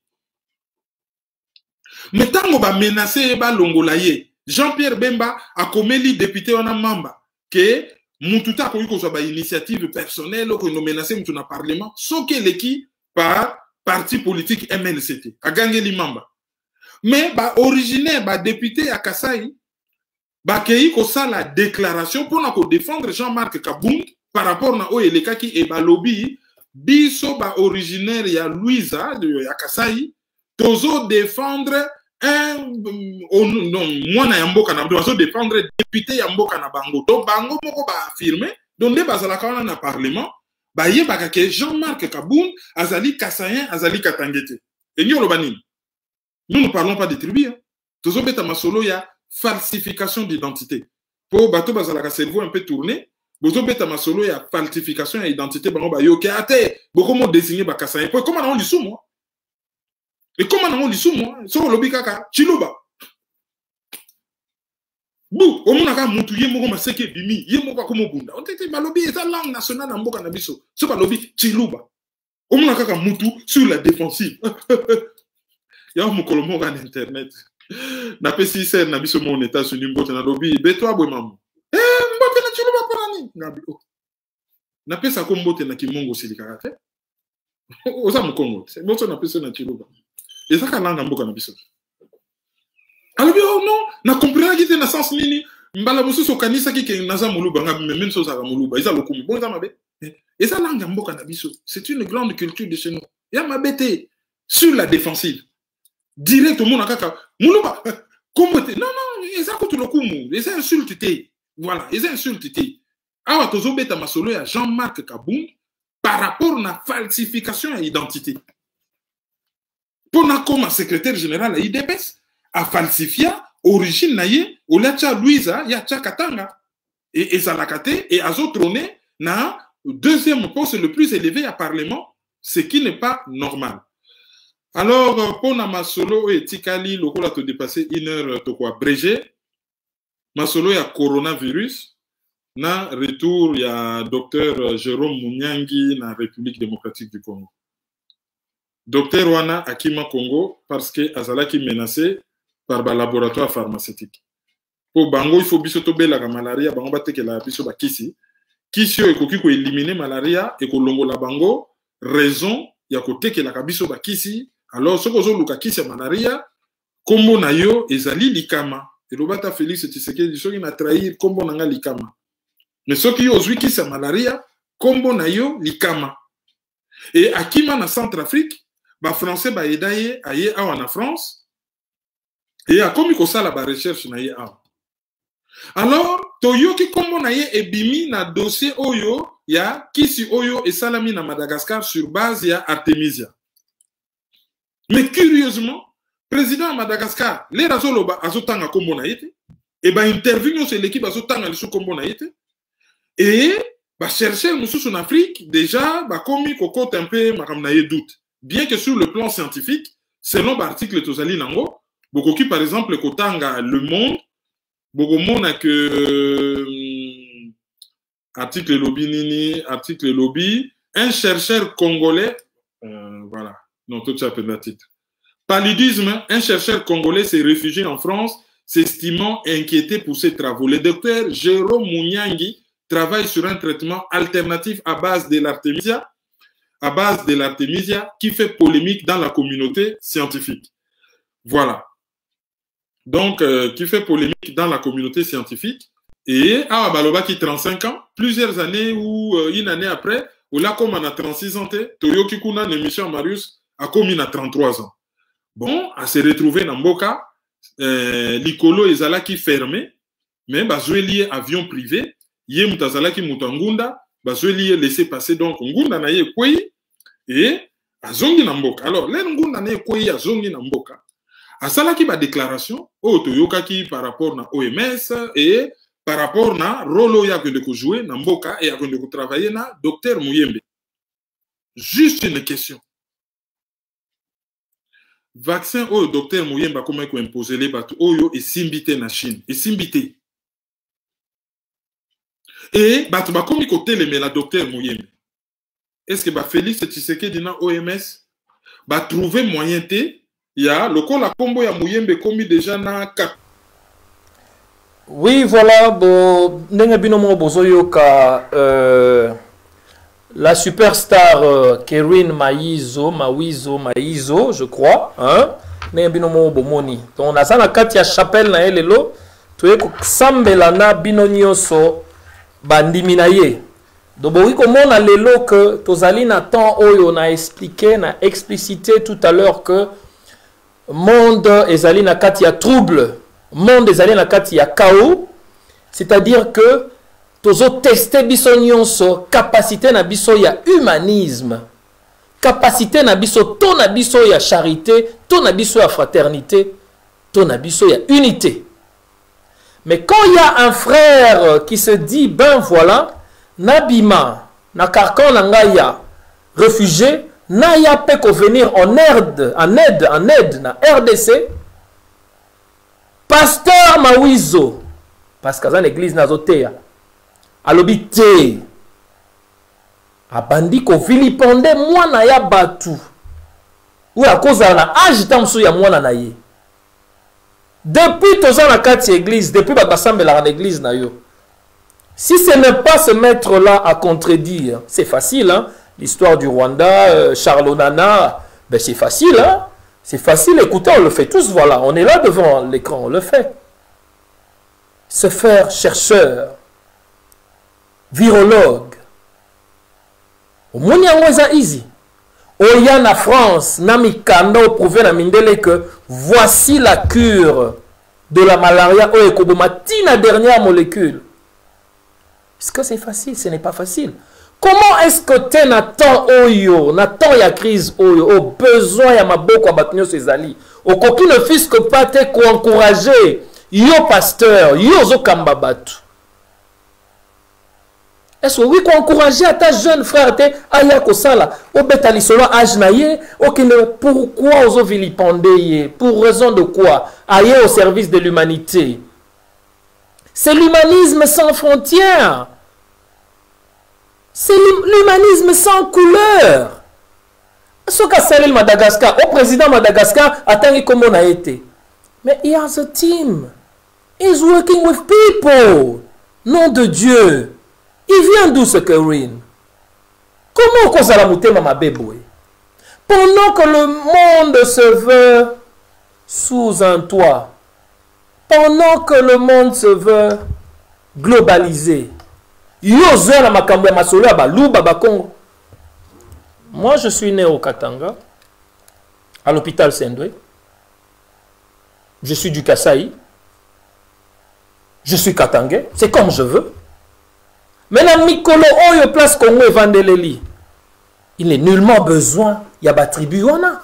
Mais tango ba menacer ba longola ye. Jean-Pierre Bemba a komeli député wana mamba que Moututa ko yuko ba initiative personnelle ko no menacer mutu na parlement so que l'équipe par parti politique MNCT a gagné l'imamba. Mais ba originaire ba député à Kasai ba kei ko ça la déclaration pour na ko défendre Jean-Marc Kabound par rapport na o eleka ki e ba lobby biso ba originaire ya Louisa de ya Kasai tozo défendre moi na yamboka na dozo défendre député yamboka na bango to bango moko ba affirmer donc les bazala kana na parlement ba yeba ka Jean-Marc Kabound azali Kasayen azali Katangete et nyolo banini nous ne parlons pas de tribus tozo beta masolo ya falsification d'identité pour bato bazala ka cerveau un peu tourné bozo beta masolo ya falsification d'identité bango ba yoke ate boko mo désigner ba Kasayen pour comment on lui sous moi. Et comment on dit sous moi, sur le bikaka, chiluba. Bou, au moins, quand mutu yé moko maseke bimi, yé moko comme bunda. On était balobi, et ça langue nationale en boka nabiso. C'est balobi, chiluba. Au moins, quand mutu sur la défensive. Il y a un mokolomo en internet. Na pesi ser nabiso mon États-Unis mbote na lobi, beto abwe mamu. Mbote na chiluba parani. Ngabi. Na pesa ko mbote na kimongo silikakate. Oza mukongo. C'est bon na pesa na chiluba. Et ça kalanga mboka nabiso. Alors, oh non, na comprendre qui est dans sens nini, mbala musu so kanisa ki ke naza muluba nga même so za muluba, isa lokumu bon za mabe. Et ça langue mboka na biso, c'est une grande culture de chez nous. Ya mabete sur la défensive. Direct au monde kaka muluba. Comment non non, isa ko tu lokumu, isa insulté. Voilà, isa insulté. Awa tozo beta masolo ya Jean-Marc Kaboum par rapport na falsification à identité. Pour na comme secrétaire général à IDPS a falsifié origine naie ou la tcha Louisa ya tcha Katanga et Zalakate et azo trôné na deuxième poste le plus élevé à Parlement, ce qui n'est pas normal. Alors pour na masolo et tikali lokola to dépasser 1 heure to quoi abrégé masolo ya coronavirus na retour ya docteur Jérôme Mounyangi na République démocratique du Congo. Docteur Wana Akima Congo parce que azalaki menacé par le laboratoire pharmaceutique. Pour Bango, il faut bisotobe la malaria, Bango bateke la biso ba kisi. Kisi yo ekoki ko éliminer malaria et ko longo la Bango, raison ya ko teke la biso ba kisi. Alors ce kozo luka kisi ya malaria, kombo na yo ezali likama. Et Robata Félix Tshisekedi dit soki na trahir kombo na nga likama. Mais soki yo ozwi kisi ya malaria, kombo na yo likama. Et akima na Centrafrique, ba français ba edaye aye awa na France. Et a comme ça la recherche na ye a. Alors, toyoki kombo na ye ebimi na dossier oyo ya kisi oyo et salami na Madagascar sur base ya Artemisia. Mais curieusement, président Madagascar, les razoloba azotanga kombo na yete, et ba interview sur l'équipe azotanga le kombo na yete, et ba chercher mususu en Afrique déjà ba komi kokote un peu makamna ye doute. Bien que sur le plan scientifique, selon l'article tozali nango Bokoki, par exemple, Kotanga, Le Monde, Bokomon a que article lobby Nini, article lobby, un chercheur congolais, voilà, non, tout ça peut être titre. Paludisme, un chercheur congolais s'est réfugié en France, s'estimant inquiété pour ses travaux. Le docteur Jérôme Mounyangi travaille sur un traitement alternatif à base de l'artémisia, qui fait polémique dans la communauté scientifique. Voilà. Donc, qui fait polémique dans la communauté scientifique. Et à Baloba qui 35 ans, plusieurs années ou une année après, ou là comme on a 36 ans, Toyoki Kuna, l'émission Marius, a comme il a 33 ans. Bon, à se retrouver dans Mboka, l'Ikolo ezala qui fermé, mais bazoué lié avion privé, yé mutazala qui mutangunda, bazoué lié laissé passer donc ngunda na ye kwei, et azongi na Mboka. Alors, les ngunda na ye kwei azongi na Mboka. Asalaki ba déclaration au toyokaki par rapport à OMS et par rapport à rolo ya que de jouer na Mboka et à de travailler na docteur Mouyembe. Juste une question. Vaccin au docteur Mouyembe comment il imposer les bateaux oyo et simbité na Chine et simbité. Et batu ba komi côté le la docteur Mouyembe. Est-ce que ba Félix Tshisekedi na OMS ba trouver moyen té ya lokola kombo ya Mouyembe komi déjà na 4. Oui, voilà, bon, ndenge binomo bozoyoka la superstar Kerwin Mayizo, je crois, hein, ndenge binomo bomoni. Donc on a ça na kati ya chapelle na elelo, toye ko sambela na binonyoso bandimi na ye. Donc boki komona lelo que tozali na temps oyo na expliqué, na explicité tout à l'heure que monde ezali na kati ya trouble, monde ezali na kati ya chaos, c'est-à-dire que tozo tester biso nyonso capacité na biso ya humanisme, capacité na biso to na biso ya charité, to na biso ya fraternité, to na biso ya unité. Mais quand il y a un frère qui se dit ben voilà, nabima na carcan na ngaya réfugié na ya pe ko venir en aide na RDC, pasteur Mawizo parce que dans l'église nazotea alobi te abandi ko viliponde mwana ya batu ou à cause na âge tamsu ya mwana na ye depuis toza na kati église depuis basambela na église na yo. Si ce n'est pas se mettre là à contredire, c'est facile, hein? L'histoire du Rwanda, Charles Onana, ben c'est facile, hein? C'est facile, écoutez, on le fait tous, voilà, on est là devant l'écran, on le fait. Se faire chercheur, virologue, au moins il easy. Oya na France, Namikano prouvé na Mindele que voici la cure de la malaria au Ekobomati, la dernière molécule. Est-ce que c'est facile? Ce n'est pas facile. Comment est-ce que tu n'attends oyo, n'attends ya crise oyo, au besoin ya maboko abatunyo sezali, au coquille ne fils que pas te encourager, yo pasteur, yo zo kambabatu. Est-ce que oui qu'on encourager à ta jeune frère te aya kosala, au betali solo âge naye, pourquoi ozo vilipendeye, pour raison de quoi, aye au service de l'humanité. C'est l'humanisme sans frontières. C'est l'humanisme sans couleur. Ce qu'a salé le Madagascar, au président Madagascar, attendez comment on a été. Mais he has a team. He's working with people. Nom de Dieu. Il vient d'où ce Kerwin? Comment on a la montée ma bébé? Pendant que le monde se veut sous un toit, pendant que le monde se veut globalisé, moi je suis né au Katanga, à l'hôpital Sendwe. Je suis du Kasaï. Je suis katangais, c'est comme je veux. Maintenant, Mikolo Oyo place Congo et Vandeleli. Il n'est nullement besoin, il y a des tribus, on a.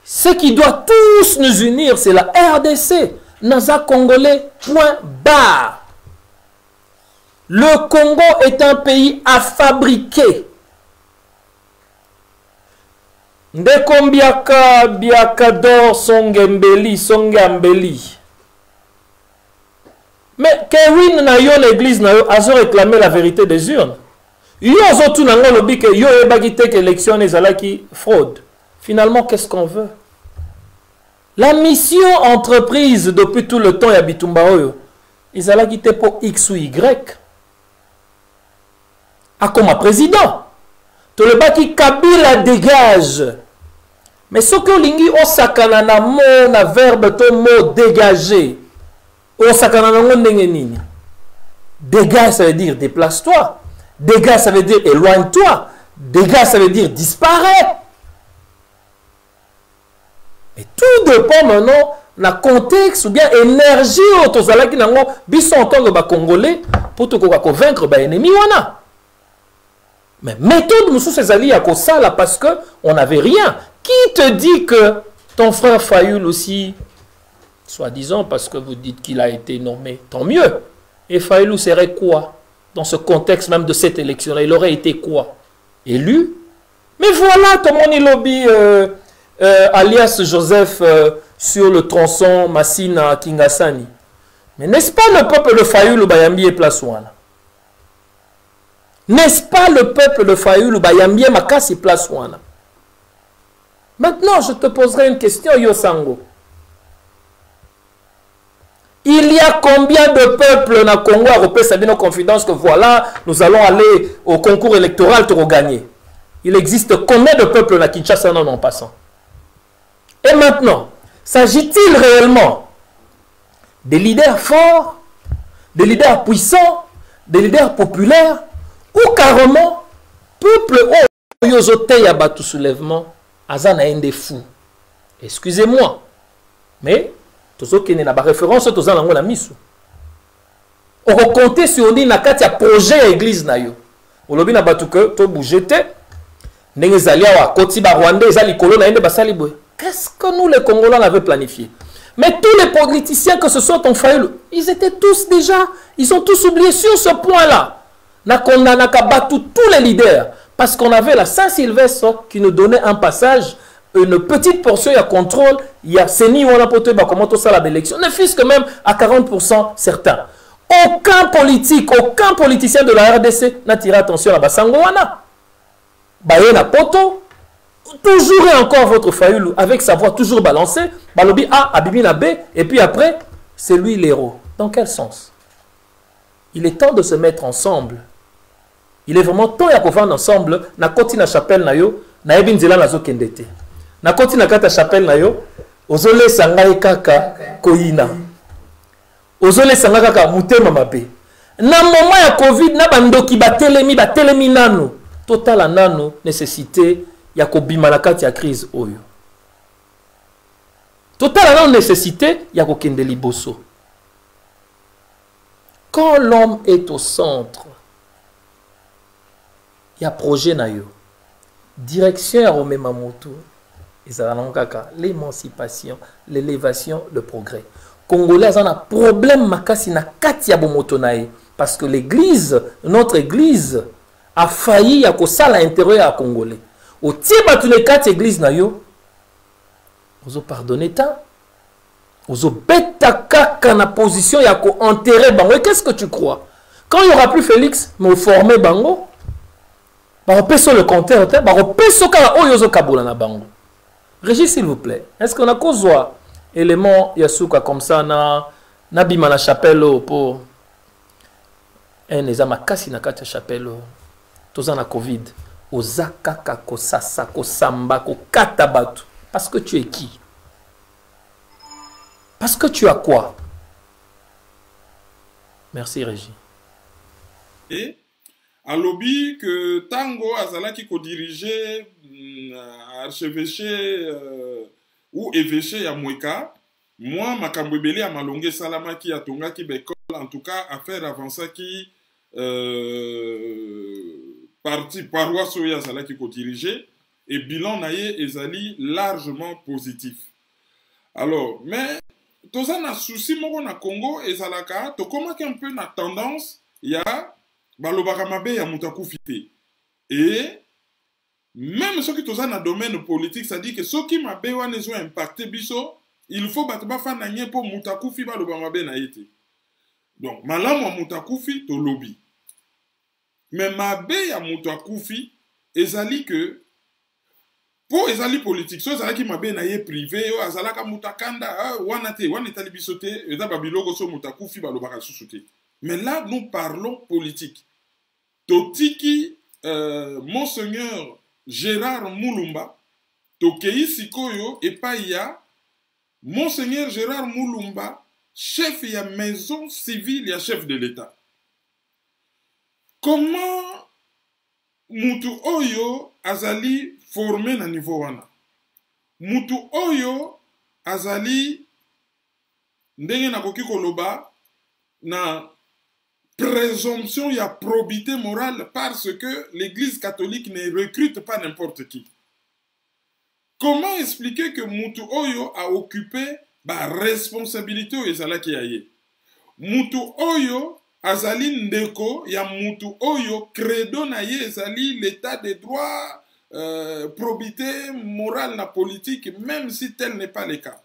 Ce qui doit tous nous unir, c'est la RDC. Naza Congolais, point barre. Le Congo est un pays à fabriquer. Ndeko Mbiaka, Biakador, Songembeli, Songambeli. Mais Kevin na yo l'église na yo, a réclamé la vérité des urnes. Yo a tout nango lobi que yo e bagite que élection ezalaki fraude. Finalement, qu'est-ce qu'on veut? La mission entreprise depuis tout le temps ya Bitumba oyo, ezalaki te pour X ou Y. A comme président. To le baki Kabila dégage. Mais ce que lingi osakana na mot na verbe to mot dégager. Osakana na ngo ndenge nini? Dégage ça veut dire déplace-toi. Dégage ça veut dire éloigne-toi. Dégage ça veut dire disparaît. Et tout dépend maintenant na contexte ou bien énergie autozalaki nango biso en tant que Congolais pour te convaincre ba ennemi wana. Mais méthode nous ces alliés à Kosala parce que on n'avait rien. Qui te dit que ton frère Fayoul aussi, soi-disant parce que vous dites qu'il a été nommé, tant mieux. Et Fayoul serait quoi dans ce contexte même de cette élection-là? Il aurait été quoi? Élu? Mais voilà comment il lobby alias Joseph sur le tronçon Massina Kingasani. Mais n'est-ce pas le peuple de Fayoul ou Bayambi et Plasouana? N'est-ce pas le peuple de Fayoul ou Bayambi et Makasi Plasouana? Maintenant, je te poserai une question, Yosango. Il y a combien de peuples dans le Congo européen, ça dit nos confidences que voilà, nous allons aller au concours électoral pour gagner. Il existe combien de peuples dans Kinshasa en passant? Et maintenant, s'agit-il réellement des leaders forts, des leaders puissants, des leaders populaires, ou carrément, peuple au Yozote Yabatu soulèvement, Azana un des fous? Excusez-moi, mais tout ce qui est dans la référence, tout ça, on a mis. On va compter sur une projet église. On a batu que to bougete. Qu'est-ce que nous les Congolais avaient planifié? Mais tous les politiciens que ce soit en Fayoul, ils étaient tous déjà, ils ont tous oublié sur ce point-là. On a battu tous les leaders parce qu'on avait la Saint-Sylvestre qui nous donnait un passage une petite portion, il y a contrôle, il y a CENI, on a porté comment tout ça la élection, ne fût-ce que même à 40% certains. Aucun politique, aucun politicien de la RDC n'a tiré attention à Basangoana. Bayena Poto, toujours et encore votre Fayoulou, avec sa voix toujours balancée, Balobi A, Abibina B, et puis après, c'est lui l'héros. Dans quel sens? Il est temps de se mettre ensemble. Il est vraiment temps de vivre ensemble. Na koti na chapelle na yo, na ebi nzela na zo kendete. Na koti na kata chapelle na yo, ozole sangai kaka koina. Ozole sangai kaka mutema mabe. Na moment ya Covid, na bandoki batelemi nano. Total nano nécessité ya kobima na kati ya crise oyo. Total nano nécessité ya kokende liboso. Quand l'homme est au centre, il y a projet na yo. Direction à Romé Mamoto. L'émancipation, l'élévation, le progrès. Congolais ont un problème makasi na kati ya bomoto nae parce que l'église, notre église a failli à kosa la intérieur à Congolais. Au tiba tous les quatre églises na yo, ozo pardonner ta, ozo beta kaka na position ya ko enterrer bango. Qu'est-ce que tu crois? Quand il y aura plus Félix, me former bango, ba repeso le compteur, ba repeso kala oyozo kabola na bango. Régis, s'il vous plaît, est-ce qu'on a kozwa élément yasuka comme ça na bima na chapelle pour un examen makasi na kati ya chapelle toza na Covid ozaka kako sasa ko samba ko katabatu parce que tu es qui? Parce que tu as quoi? Merci Régis. Et à lobby que Tango azalaki ko diriger archevêché ou évêché ya Mweka, moi makambo ebele ya malonge salamaki atongaki bekol, en tout cas affaire avancer qui parti paroisse oyo azalaki ko diriger et bilan naye ezali largement positif. Alors mais toza na souci moko na Congo ezalaka tokomaki un peu na tendance ya balobaka mabe ya mutakufi te. Et même ceux qui sont dans le domaine politique, ça dit que ceux qui m'ont impacté biso, il faut battre fananye pour mutakufi ba loba mabe na été. Donc malamu mutakufi to lobby. Mais mabe ya mutakufi ezali que pour ezali politique, so ezali ki mabe na ye privé, yo azalaka mutakanda, wana te, wana etali biso te, eza babiloko so mutakufi ba loba kasusu te. Mais là nous parlons politique. Totiki Monseigneur Gérard Moulumba, Tokei Sikoyo, et pas ya Monseigneur Gérard Moulumba, chef ya maison civile, ya chef de l'État. Comment Mutu Oyo azali formé na niveau wana? Mutu Oyo azali ndenge na koki koloba na présomption ya probité morale parce que l'église catholique ne recrute pas n'importe qui. Comment expliquer que Mutu Oyo a occupé la responsabilité au ezalaki yaye? Mutu Oyo azali ndeko ya Mutu Oyo credo na ye ezali l'état de droit, probité morale na politique, même si tel n'est pas le cas.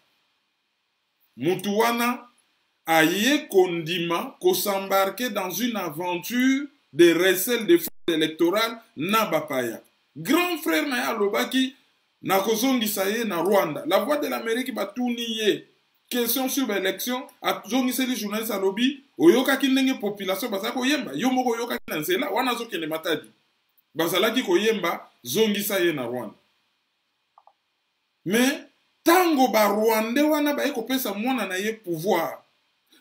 Mutu wana aye kondima ko s'embarquer dans une aventure de recel de fraude électorale na bapaya. Grand frère na ya lobaki na kozongisa ye na Rwanda. La voix de l'Amérique batuni ye question sur l'élection a zongisa les journalistes à lobby oyoka ki ndenge population basala ko yemba yo moko oyoka ki na nzela wana zo kende matadi basala ki ko yemba zongisa ye na Rwanda. Mais tango ba Rwanda wana ba ekopesa mwana na ye pouvoir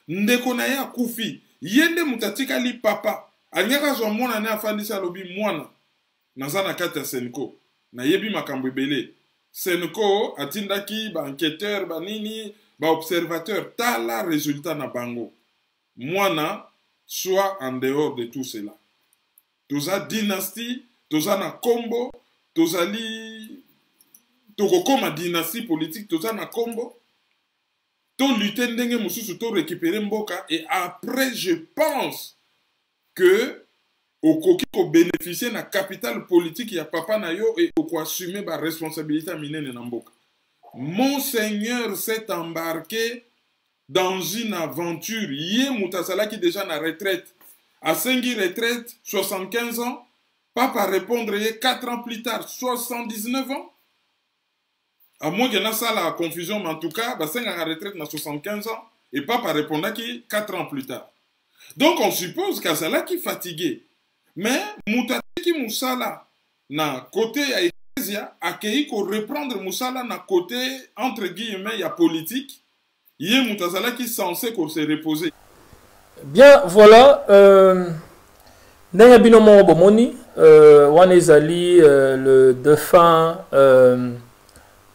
ndeko na ya kufi yende mutatika li papa alingaka zo mwana na afandisa lobi mwana nazana kata Senko na yebi makambo ebele Senko atindaki ba enquêteur ba nini ba observateur tala résultat na bango mwana soit en dehors de tout cela toza dynastie toza na kombo tozali tokokoma dynastie politique toza na kombo to lutter ndenge mususu to récupérer mboka et après je pense que okoki ko bénéficier na capital politique ya papa na yo et oko assumer ba responsabilité minene na mboka. Monseigneur s'est embarqué dans une aventure. Yé Moutasala qui déjà na retraite. À 5 retraite, 75 ans. Papa répondre 4 ans plus tard, 79 ans. À moins qu'il y ait ça la confusion, mais en tout cas, 5 ans à retraite, na 75 ans. Et papa répondait qu'il 4 ans plus tard. Donc on suppose qu'à cela qui fatigué. Mais Moutati qui Moussala, na côté à Ecclesia, a qu'il faut reprendre Moussala na côté, entre guillemets, il y a politique. Il y a Moutasala qui est censé qu'on se reposer. Bien, voilà. Ndenge bino bomoni, Wanezali, le défunt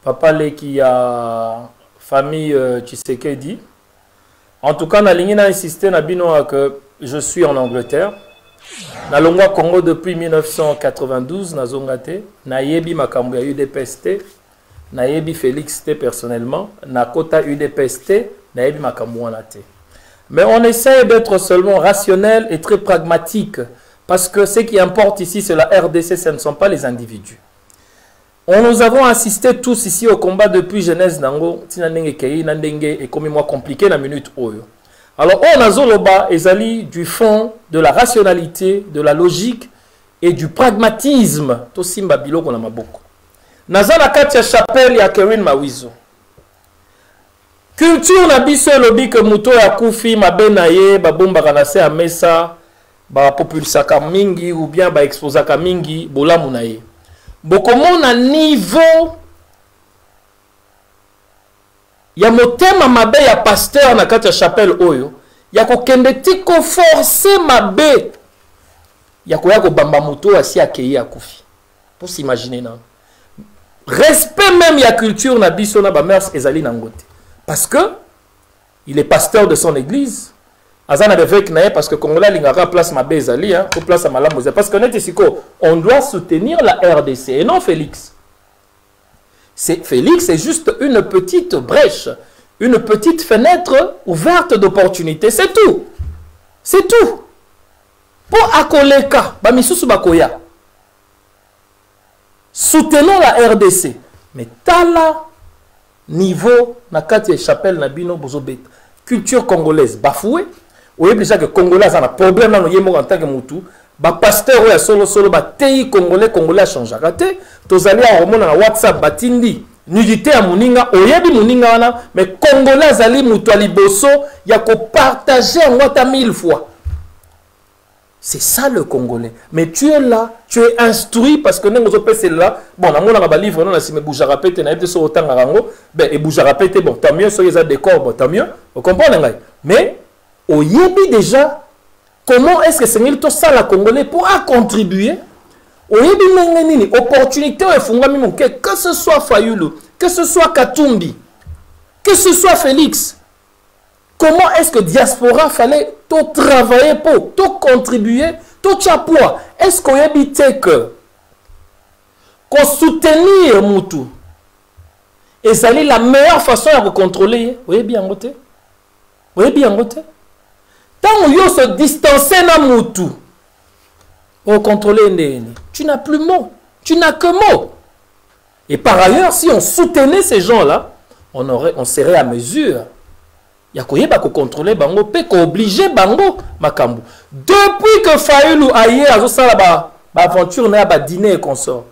Papa Leki a famille Tshisekedi. En tout cas, na lingi na insisté na bino que je suis en Angleterre. Na longwa Congo depuis 1992 na zongate, na yebi makambo ya UDPST, na yebi Félix T personnellement, na kota UDPST, na yebi makambo wana te. Mais on essaie d'être seulement rationnel et très pragmatique parce que ce qui importe ici c'est la RDC, ce ne sont pas les individus. Nous avons assisté tous ici au combat depuis Genèse Nango, Tinandenge Kei, Nandenge et comme moi compliqué la minute Oyo. Alors, on a Zoloba, Ezali, du fond, de la rationalité, de la logique et du pragmatisme. Tosimba Bilo Konamaboko. Nazala Katia Chapelle ya Kevin Mawizo. Culture na biso lobi que muto ya kufi mabenaye, babomba kanase a mesa, ba populsaka mingi ou bien ba exposaka mingi, bola munaye. Bokomo na niveau ya motema mabe ya pasteur na kati ya chapelle oyo ya kokende tiko forcer mabe ya koya ko bamba moto asi akei akufi. Pour s'imaginer na respect même ya culture na biso na ba mers ezali na ngote parce que il est pasteur de son église azana avec nae parce que Congolais lingaka place mabe ezali hein pour place à malamu parce que net siko on doit soutenir la RDC et non Félix. Félix, c'est juste une petite brèche, une petite fenêtre ouverte d'opportunités. C'est tout. C'est tout. Pour Akoleka, Bamisusu Bakoya. Soutenons la RDC. Mais tala niveau nakati chapelle nabino bozobet. Culture congolaise bafouée. Vous voyez déjà que Congolais ont un problème dans le en tant que Moutou. Ba pasteur ya solo ba tei congolais a changé raté tozali a romona na WhatsApp batindi nudité ya muninga oyebi muninga wana mais congolais azali mutu aliboso ya ko partager ngota 1000 fois. C'est ça le congolais. Mais tu es là, tu es instruit parce que nous c'est là. Bon, on a un livre, on a un bouge à répéter, on a un ben et bouge à répéter, bon, tant mieux, soyez à décor, bon, tant mieux. Vous comprenez? Mais oyebi déjà comment est-ce que Seigneur tout ça la Congolais pourra contribuer au opportunité que ce soit Fayulu, que ce soit Katumbi, que ce soit Félix. Comment est-ce que diaspora fallait tout travailler pour tout contribuer, tout chapois? Est-ce qu'on habite que qu'on soutenir Moutou et ça est la meilleure façon de contrôler? Oui bien côté. Oui bien côté. Tant on se distancer na Moutou, on contrôler Ndéni. Tu n'as plus mot. Tu n'as que mot. Et par ailleurs, si on soutenait ces gens-là, on serait à mesure. Il y a quoi qu'on contrôler Bango, qu'on obliger Bango Makambu. Depuis que Fayulu aïe à ça aventure n'a pas dîner et consort.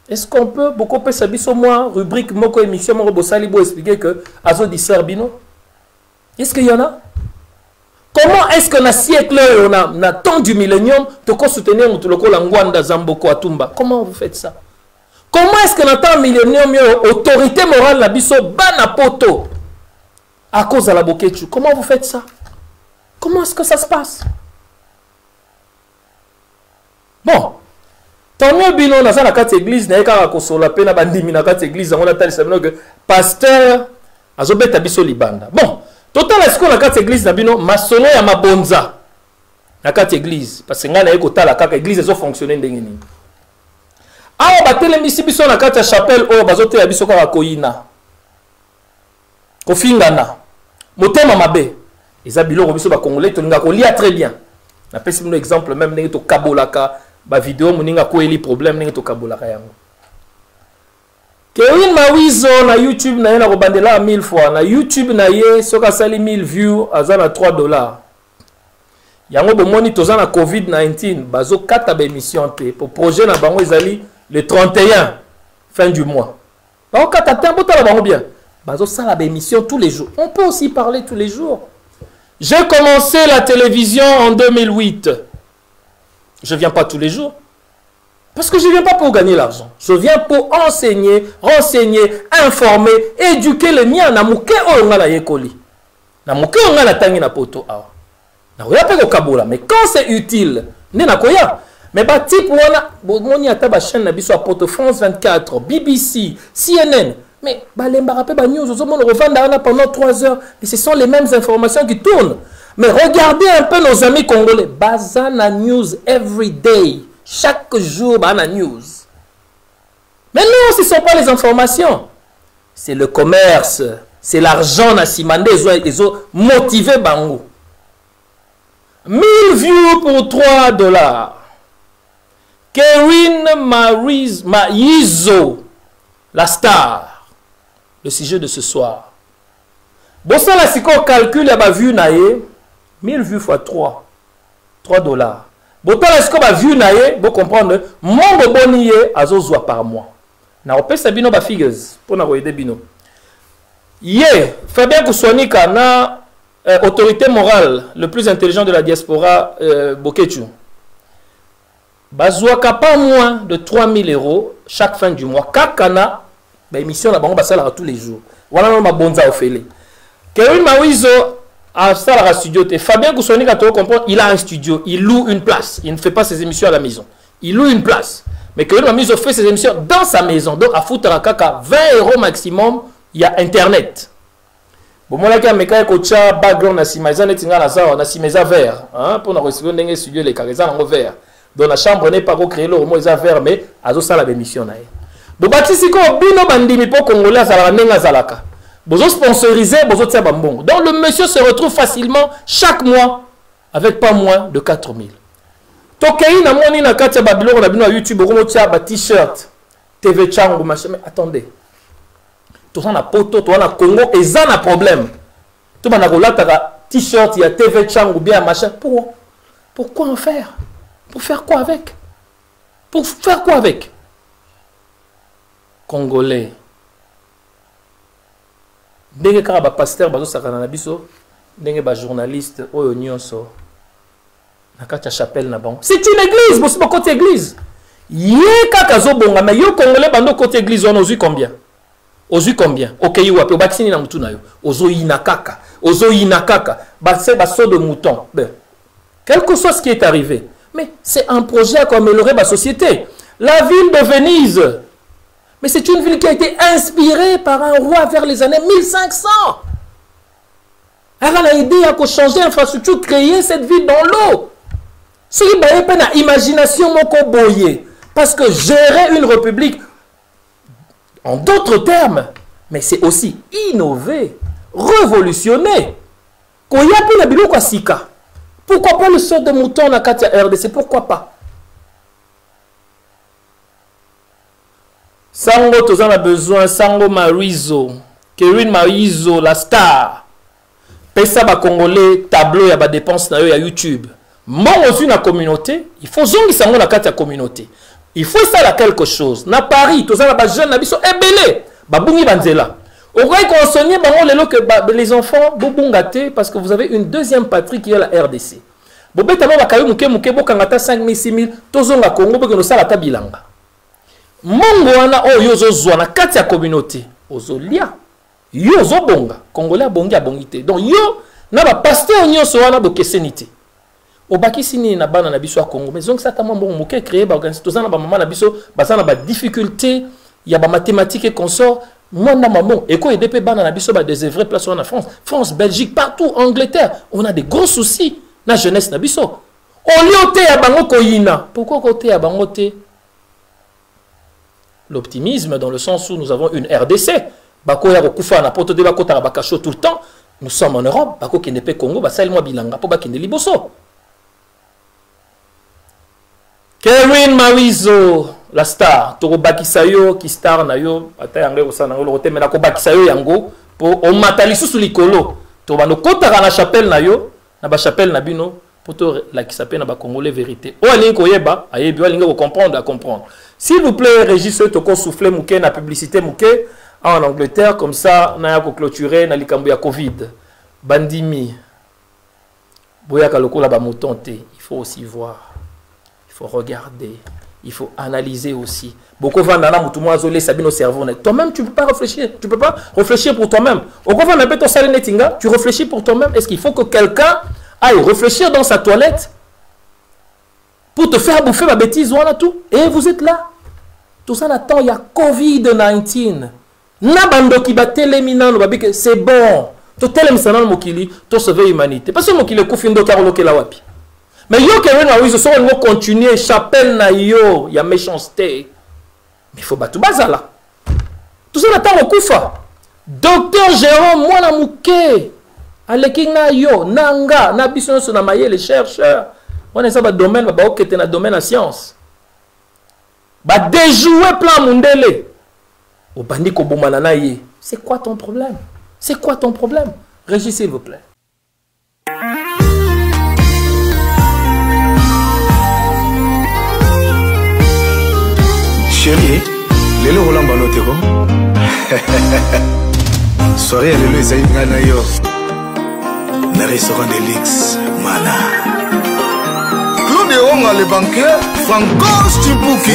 Est-ce qu'on peut beaucoup plus s'habiller au moins rubrique moko émission moko bosalibo expliquer que azo di Serbino? Est-ce qu'il y en a? Comment est-ce que dans le siècle, on a tant du millénium, tu peux soutenir Ngwanda, Zamboko, Atumba? Comment vous faites ça? Comment est-ce que dans le temps millénium, l'autorité morale, la biso, banapoto, à cause de la Boketu? Comment vous faites ça? Comment est-ce que ça se passe? Bon, tant mieux, bino, dans la carte église, n'a pas qu'à sur la peine, bandimi, dans la carte église, on a tel que pasteur, azobet abiso libanda. Bon. Total est-ce qu'on a quatre églises nabino masolo ya mabonza na quatre églises parce que ngana eko tala kaka église zo fonctionner ndenge nini awa batele misi biso na quatre chapelle o bazote ya biso ka koyina kofingana motema mabe eza biloko biso ba congolais to linga ko lia très bien napesi bino exemple même ndenge to kabolaka ba vidéo moninga ko eli problème ndenge to kabolaka yango. Kevin Mawizo na YouTube na ye na kobandela 1000 fois na YouTube na ye soka sali 1000 views azana $3. Yango bomoni toza na COVID-19 bazo kata ba émission te pour projet na bango ezali le 31 fin du mois. Ba kata te botala bango bien. Bazo sala ba émission tous les jours. On peut aussi parler tous les jours. J'ai commencé la télévision en 2008. Je viens pas tous les jours. Parce que je ne viens pas pour gagner l'argent. Je viens pour enseigner, renseigner, informer, éduquer les miens. Na muke o nga la yekoli. Na muke o nga la tangi na poto awa. Na koya pe ko kabola. Mais quand c'est utile, ne na koya. Mais ba type wana, moni ata ba chaîne na biso à poto France 24, BBC, CNN. Mais ba lemba rappel ba news ozo mon revendre pendant 3 heures. Et ce sont les mêmes informations qui tournent. Mais regardez un peu nos amis congolais. Bazana news every day. Chaque jour, Bazana news. Mais non, ce ne sont pas les informations. C'est le commerce. C'est l'argent. Ils ont motivé Bango. 1000 views pour $3. Kevin Mawizo, la star. Le sujet de ce soir. Bon, ça, là, c'est qu'on calcule, il y a vu, 1000 vues fois 3. $3. Bon, est-ce qu'on a vu, vous comprendre, mon bonier a zozwa par mois. Na opé sabino ba figures pour na koyede bino. Yé, Fabien Koussonika na autorité morale, le plus intelligent de la diaspora Bokechu. Bazouaka pas moins de 3000 € chaque fin du mois. Kakana, ba émission la bango basala tous les jours. Voilà non ma bonza ofele. Kevin Mawizo à Salara Studio, Fabien Koussonika, il a un studio, il loue une place. Il ne fait pas ses émissions à la maison. Il loue une place. Mais que la mise fait ses émissions dans sa maison. Donc à Fouterakaka, 20 € maximum, il y a Internet. Bon, moi, là, je coacha background na simaiza netinga na za na simaiza vert, hein, pour na recevoir ndenge studio les carrezans en vert. Dans la chambre n'est pas recréé le mot vert mais azo sala l'émission na. Bon batisi ko bino bandimi po congolais za ndenga zalaka. Bozo sponsorisé, bozo tia bambongo. Donc le monsieur se retrouve facilement chaque mois avec pas moins de 4000. Tokei na moni na katia babilo na bino YouTube ko tia ba t-shirt TV Changu machin mais attendez. Tout ça na poto, tout na Congo et ça na problème. Tout na kolata t-shirt il y a TV Changu bien machin pourquoi en faire? Pour faire quoi avec? Pour faire quoi avec? Congolais. Ndenge kaka ba pasteur bazo sakana na biso, ndenge ba journaliste oyo nyonso na kati ya chapelle na bango. C'est une église, bosi ba côté église. Yé kaka zo bonga mais yo congolais bando côté église on ozui combien? Ozui combien? OK wapi obakisini na mutu na yo. Ozo yina kaka, ozo yina kaka. Ba c'est ba so de mouton. Ben, quel que soit ce qui est arrivé, mais c'est un projet pour améliorer la société. La ville de Venise. Mais c'est une ville qui a été inspirée par un roi vers les années 1500. Elle a aidé à changer l'infrastructure, créer cette ville dans l'eau. C'est une imagination boyé. Parce que gérer une république, en d'autres termes, mais c'est aussi innover, révolutionner. Pourquoi pas le sort de mouton à Katia RDC? Pourquoi pas? Sango Tozan a besoin, Sango Mawizo, Kevin Mawizo, la star. Pesa ba Congolais, tableau ya ba dépenses na yo ya YouTube. Mon aussi na communauté, il faut zongi sango na kati ya communauté. Il faut ça quelque chose. Na Paris, Tozan ba jeune na biso ebele, ba bungi banzela. Au vrai qu'on soigne bango lelo que les enfants bobungate parce que vous avez une deuxième patrie qui est la RDC. Bobeta ba kayo muke bokangata 5000 6000 tozonga Congo beke no sala tabilanga. Mongo wana o yozo zwana kati ya communauté ozolia yo zobonga congolais bongi abongité donc yo na ba pasteur nyonso wana bokesenité obakisi ni na bana na biso ya Congo mais donc ça ta mambo moke créer ba organisation na ba mama na biso basana ba difficulté ya ba mathématiques et consort moi na maman et ko EDP bana na biso ba désœuvrer place en France Belgique partout Angleterre on a des gros soucis na jeunesse na biso au lieu te ya bango koyina pourquoi côté ya bango te l'optimisme dans le sens où nous avons une RDC. Bako ya kokufa na poto de bako tarabakacho tout le temps. Nous sommes en Europe. Bako qui n'est pas Congo, ba sel moi bilanga po ba kende liboso. Kevin Mawizo, la star. Toro Bakisayo, qui star na yo. Ata yango ko sana ngolo kote mena ko Bakisayo yango. Pour on matali sous likolo. To bano kota na chapelle na yo, na ba chapelle na bino. Pour to la qui s'appelle na ba congolais vérité. O alingi ko yeba, ayebi o alingi ko comprendre, à comprendre. S'il vous plaît, Régis to ko souffler mouké na publicité mouké en Angleterre comme ça na ya ko clôturer na likambo ya Covid. Bandimi. Boya kaloko la ba motonté, il faut aussi voir. Il faut regarder, il faut analyser aussi. Beaucoup de gens tout le monde sabino cerveau. Toi-même, tu ne peux pas réfléchir. Tu ne peux pas réfléchir pour toi-même. Au contraire, tu réfléchis pour toi-même. Est-ce qu'il faut que quelqu'un aille réfléchir dans sa toilette pour te faire bouffer ma bêtise, voilà tout. Et vous êtes là. Tout ça n'attend, il y a Covid-19. Nabando qui bat téléminant, c'est bon. Tout téléminant, mokili, tout sauver l'humanité. Parce que mokili kufindo karolo ke la wapi. Mais yo Kevin Mawizo so on va continuer chapelle na yo, il y a méchanceté. Mais il faut battre bazala. Tout ça n'attend au kufa. Docteur Jérôme Mwana Mouké. Aleki na yo, nanga, na biso so na maye les chercheurs. On est ça ba domaine ba okete na domaine en science. Ba déjouer plan mundele. Au bandi ko bomana na ye. C'est quoi ton problème? C'est quoi ton problème? Régis s'il vous plaît. Chérie, lelo rolamba noteko. Soirée lelo ezali ngana yo. Na restaurant Delix, mana. Claude Onga le banquier, Francos Chibuki.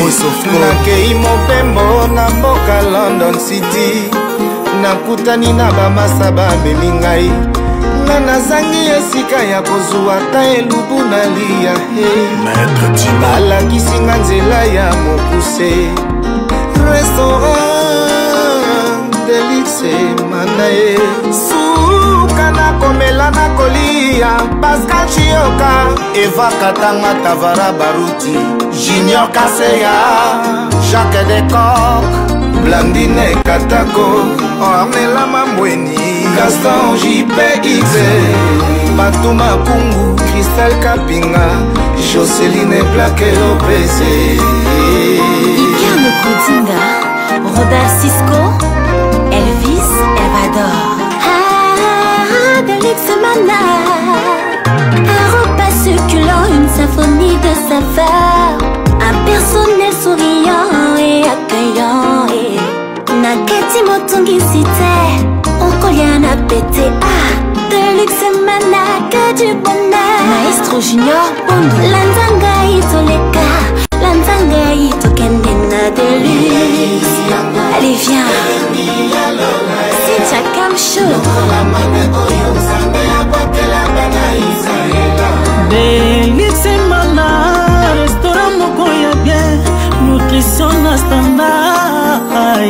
Nakei mopembo na mboka London City. Nakutani na bamasaba belingai. Na nazangi esika ya kozwa ta elubu na lia Maître Tima balakisi nga nzela ya mokuse Restaurant Delix Manae suka na komela na kolia Pascal Chioka Eva Katanga Tavara Baruti Junior Kaseya Jacques Decoq Blandine Katako Ornella Mambweni Gaston JPX Batuma Kungu Cristal Kapinga Joseline Plaque Lopez Ikiano Kudinga Robert Cisco Elvis Evador Delix Mana un repas succulent, une symphonie de saveurs, un personnel souriant et accueillant Nakati Motongi Cité Okoliana pété Delix Mana que du bonheur Maestro Junior Bondo Lanzanga Itoleka Lanzanga Itokendena Delix Allez viens C'est Chakam Show Delix Mana Restaurant Mokoya bien Nutrition na standard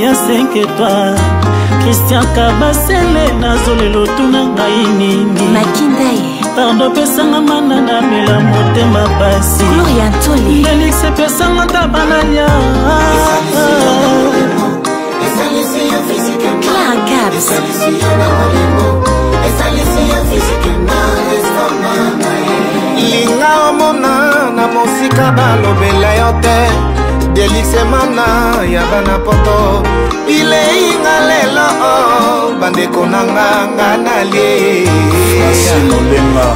Ya 5 étoiles Christian Kabasele Nazolelo tuna ngai nini Makindaye Pardon pesanga mana na mela motema basi Gloria Ntoli Delix pesanga tabananya Clara Gabs Linga omona na mosika balobela yo te Delix Mana ya bana poto Ileinga lelo bandeko nanga ngana lie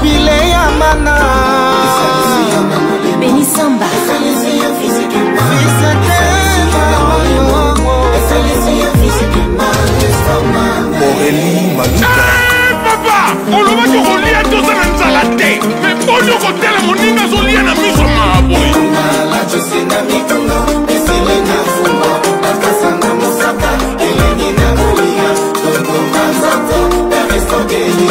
Bile ya mana Beni Samba Aurélie Maluka Papa, on le voit que on lit à tous en ensalade. Mais pour nous côté la moninga zolia na miso maboy. La josina mikono, eselena fumo, akasana musaka, eleni na golia, tonto mazato, resto geli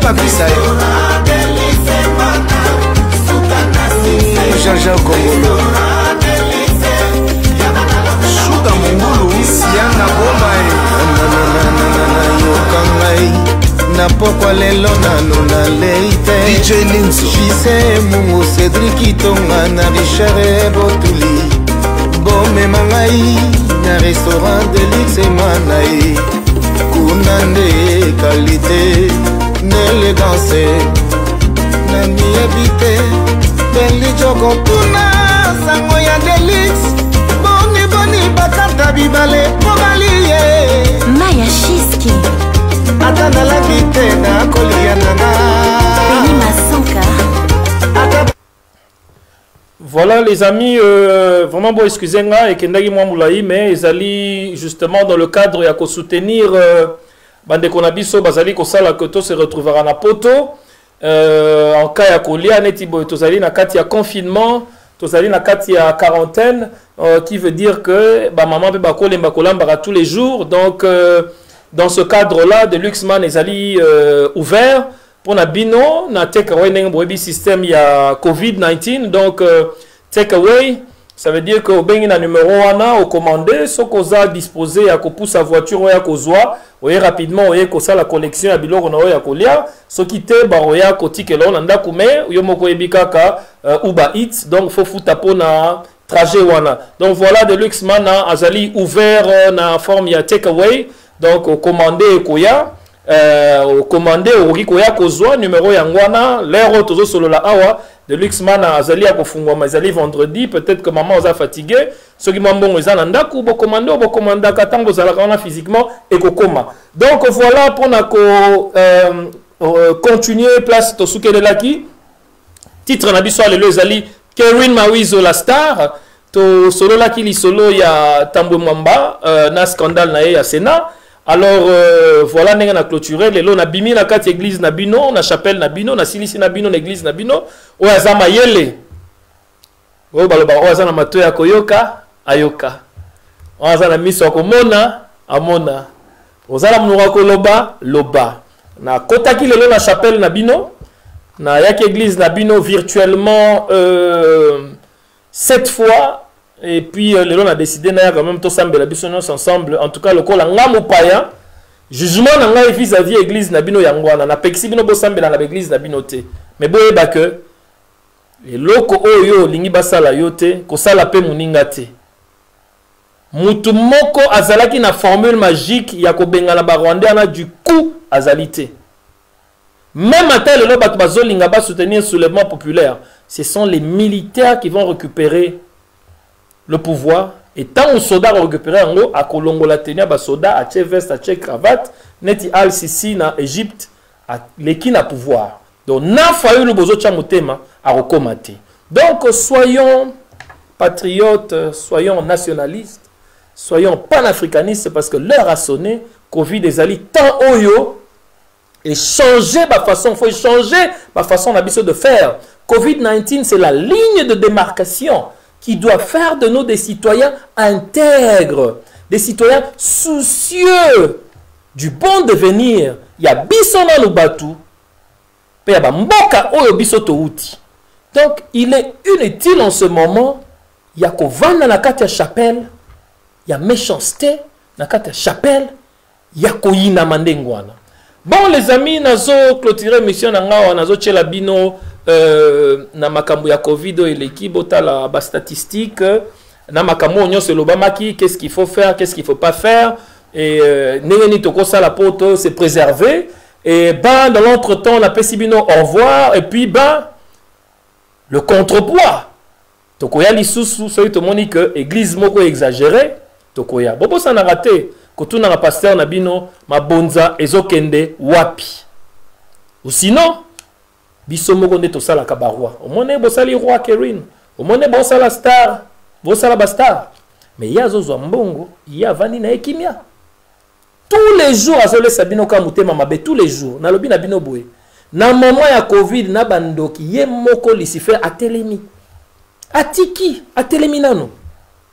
mapisa yo Jean-Jean Kongolo Suka mungulu Sianga goma yokangai na pokwa lelo nano na leite DJ Ninzo Jise mungu Cédric Itonga na Richard Botuli Bome mangai na restaurant de luxe manai Kunande qualité n'élégance na miebite Beli jogo tuna sango ya delix Boni boni bakata bibale pobaliye Maya Shiski Ata la bite na kolia nana Benny Masonka. Voilà les amis, vraiment bon excusez-moi et Kendagi Mwamoulaï, mais ils allaient justement dans le cadre ya ko soutenir bande konabiso bazali ko sala koto se retrouvera na poto en cas ya kolia neti boy tozali na kati ya confinement, tozali na kati ya quarantaine qui veut dire que ba maman pe ba kolemba kolamba tous les jours. Donc dans ce cadre-là, de Luxman les ali ouvert pour na bino na takeaway n'engbobi système ya COVID-19. Donc takeaway ça veut dire que au bengi na numéro 1 au commandé ce qu'on a disposé à ko pousse voiture ou ya ko zoa oye rapidement oye ko ça la collection ya biloko na oya kolia ce qui te ba oya ko tikelo na ndako me yo moko ebikaka Uber Eats. Donc faut futa pona trajet wana. Donc voilà de Luxman na azali ouvert na forme ya takeaway. Donc au commandé koya au commandé au rikoya kozwa numéro yangwana l'heure tozo solo la awa de Luxman azali ya kofungwa mazali vendredi. Peut-être que maman oza fatigué ceux qui m'ont eza na ndaku bo commanda katango zala kana physiquement et kokoma. Donc voilà pour na ko continuer place to sukele laki titre na biso le ezali Kevin Mawizo la star to solo laki li solo ya Tambwe Mwamba na scandale na ya Sénat. Alors voilà n'est na clôturer les lots na bimi na kati église na bino na chapelle na bino na silisi na bino na église na bino o azama yele o baloba o azana mato ya koyoka ayoka o azana miso komona amona o zala munura koloba loba na kotaki lelo na chapelle na bino na yaki église na bino virtuellement 7 fois. Et puis, les gens ont décidé de quand même tout ensemble. En tout cas, le col en paya jugement n'a vis-à-vis l'église Nabino Yangwana. Na pexi bino bosambe dans l'église Nabino te. Mais boye ba que les locaux oyo lingi basala yote ko sala pe muninga te. Mutu moko azalaki na formule magique ya ko benga na ba Rwandais na du coup azalité. Même à tel le bat bazolinga ba soutenir le soulèvement populaire. Ce sont les militaires qui vont récupérer le pouvoir. Et tant que les soldats récupérés en haut, à Kolongo la tenue, les soldats à veste, à cravate, neti al sisi na Égypte, à l'équipe na pouvoir. Donc, n'a fallu le bozo chamotema à recommander. Donc, soyons patriotes, soyons nationalistes, soyons panafricanistes, parce que l'heure a sonné, Covid des alliés, tant oyo, et changer ma façon, il faut changer ma façon de faire. Covid-19, c'est la ligne de démarcation qui doit faire de nous des citoyens intègres, des citoyens soucieux du bon devenir. Il y a bisona lubatu, il y a mboka oyo bisoto uti. Donc, il est inutile en ce moment, il y a kovana na kati ya chapelle, il y a méchanceté na kati ya chapelle, il y a koyina mandengwana. Bon les amis, nazo clôturer mission nanga nazo tchela bino na makambo ya Covid et l'équipe la ba statistique na makambo nyonso lobamaki qu'est-ce qu'il faut faire, qu'est-ce qu'il faut pas faire et neni toko sala poto c'est préserver et ben dans l'entretemps on a pesibino au revoir et puis ben le contrepoids toko ya lisusu so to moni que église moko exagéré toko ya bobo ça na raté kotuna na pasteur na bino mabonza ezokende wapi ou sinon biso moko nde tosala ka barwa omone bosali roi Kerin omone bosala star bosala bastar mais ya zozo mbongo ya vani na ekimia tous les jours azole sabino ka mutema mabe tous les jours na lobi na bino boye na moment ya Covid na bandoki ye moko Lucifer atelemi atiki atelemi nano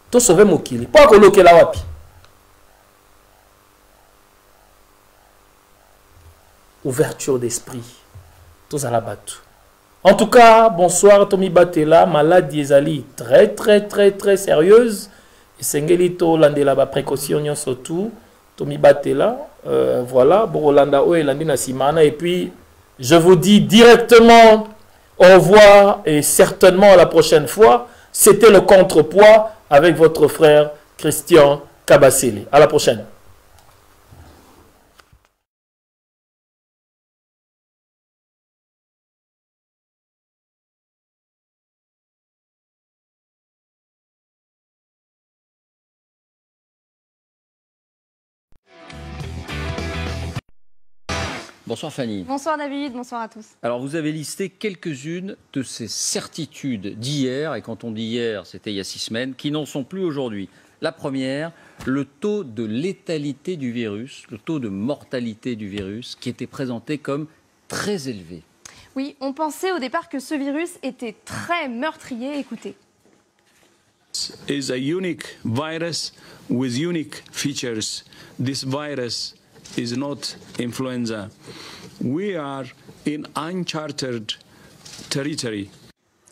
to sauver mokili po kolokela wapi. Ouverture d'esprit. tous à la batte. En tout cas, bonsoir Tommy Batela, maladie ezali très sérieuse. Et Sengelito landela ba précaution surtout Tommy Batela, voilà, Borolanda o elandi na simana. Et puis je vous dis directement au revoir et certainement à la prochaine fois. C'était le contrepoids avec votre frère Christian Kabasele. À la prochaine. Bonsoir Fanny. Bonsoir David, bonsoir à tous. Alors vous avez listé quelques-unes de ces certitudes d'hier, et quand on dit hier, c'était il y a 6 semaines, qui n'en sont plus aujourd'hui. La première, le taux de létalité du virus, le taux de mortalité du virus, qui était présenté comme très élevé. Oui, on pensait au départ que ce virus était très meurtrier. Écoutez. Is a unique virus with unique features. This virus is not influenza. We are in uncharted territory.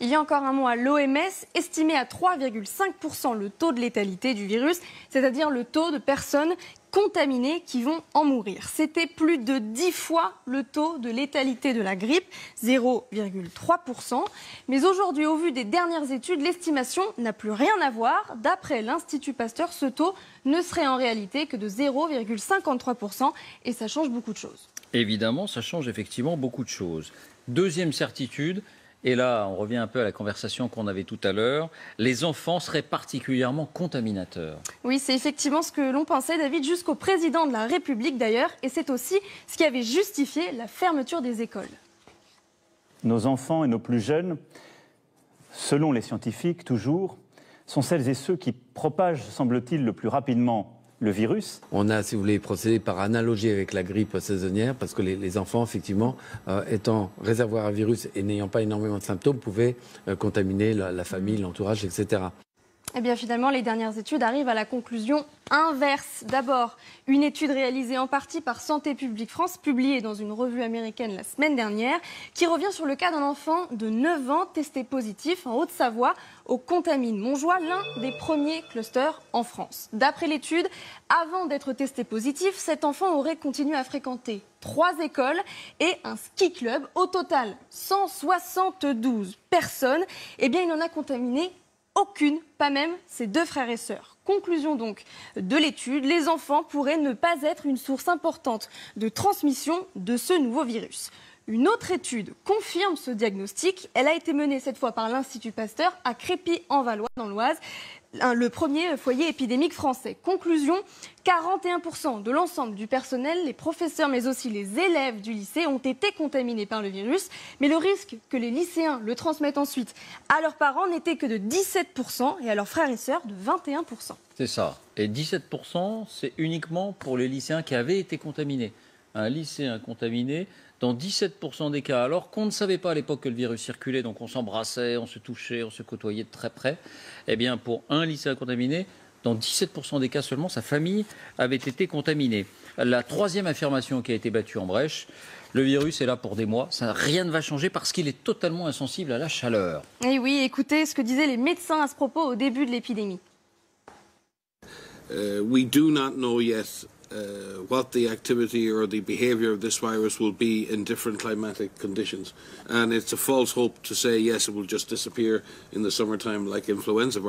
Il y a encore un mot à l'OMS, estimé à 3,5% le taux de létalité du virus, c'est-à-dire le taux de personnes contaminées qui vont en mourir. C'était plus de 10 fois le taux de létalité de la grippe, 0,3%. Mais aujourd'hui, au vu des dernières études, l'estimation n'a plus rien à voir. D'après l'Institut Pasteur, ce taux ne serait en réalité que de 0,53% et ça change beaucoup de choses. Évidemment, ça change effectivement beaucoup de choses. Deuxième certitude, et là on revient un peu à la conversation qu'on avait tout à l'heure, les enfants seraient particulièrement contaminateurs. Oui, c'est effectivement ce que l'on pensait, David, jusqu'au président de la République d'ailleurs, et c'est aussi ce qui avait justifié la fermeture des écoles. Nos enfants et nos plus jeunes, selon les scientifiques toujours, sont celles et ceux qui propagent, semble-t-il, le plus rapidement le virus. On a, si vous voulez, procédé par analogie avec la grippe saisonnière, parce que les enfants, effectivement, étant réservoirs à virus et n'ayant pas énormément de symptômes, pouvaient contaminer la famille, l'entourage, etc. Eh bien, finalement, les dernières études arrivent à la conclusion inverse. D'abord, une étude réalisée en partie par Santé publique France, publiée dans une revue américaine la semaine dernière, qui revient sur le cas d'un enfant de 9 ans testé positif en Haute-Savoie au Contamine Montjoie, l'un des premiers clusters en France. D'après l'étude, avant d'être testé positif, cet enfant aurait continué à fréquenter 3 écoles et un ski club. Au total, 172 personnes. Eh bien, il en a contaminé aucune, pas même ses 2 frères et sœurs. Conclusion donc de l'étude, les enfants pourraient ne pas être une source importante de transmission de ce nouveau virus. Une autre étude confirme ce diagnostic. Elle a été menée cette fois par l'Institut Pasteur à Crépy-en-Valois dans l'Oise, le premier foyer épidémique français. Conclusion, 41% de l'ensemble du personnel, les professeurs mais aussi les élèves du lycée ont été contaminés par le virus. Mais le risque que les lycéens le transmettent ensuite à leurs parents n'était que de 17% et à leurs frères et sœurs de 21%. C'est ça. Et 17%, c'est uniquement pour les lycéens qui avaient été contaminés. Un lycéen contaminé, dans 17% des cas, alors qu'on ne savait pas à l'époque que le virus circulait, donc on s'embrassait, on se touchait, on se côtoyait de très près, eh bien pour un lycéen contaminé, dans 17% des cas seulement, sa famille avait été contaminée. La troisième affirmation qui a été battue en brèche, le virus est là pour des mois, rien ne va changer parce qu'il est totalement insensible à la chaleur. Et oui, écoutez ce que disaient les médecins à ce propos au début de l'épidémie. We do not know yet what the activity or the behaviour of this virus will be in different climatic conditions. And it's a false hope to say, yes, it will just disappear in the summertime like influenza.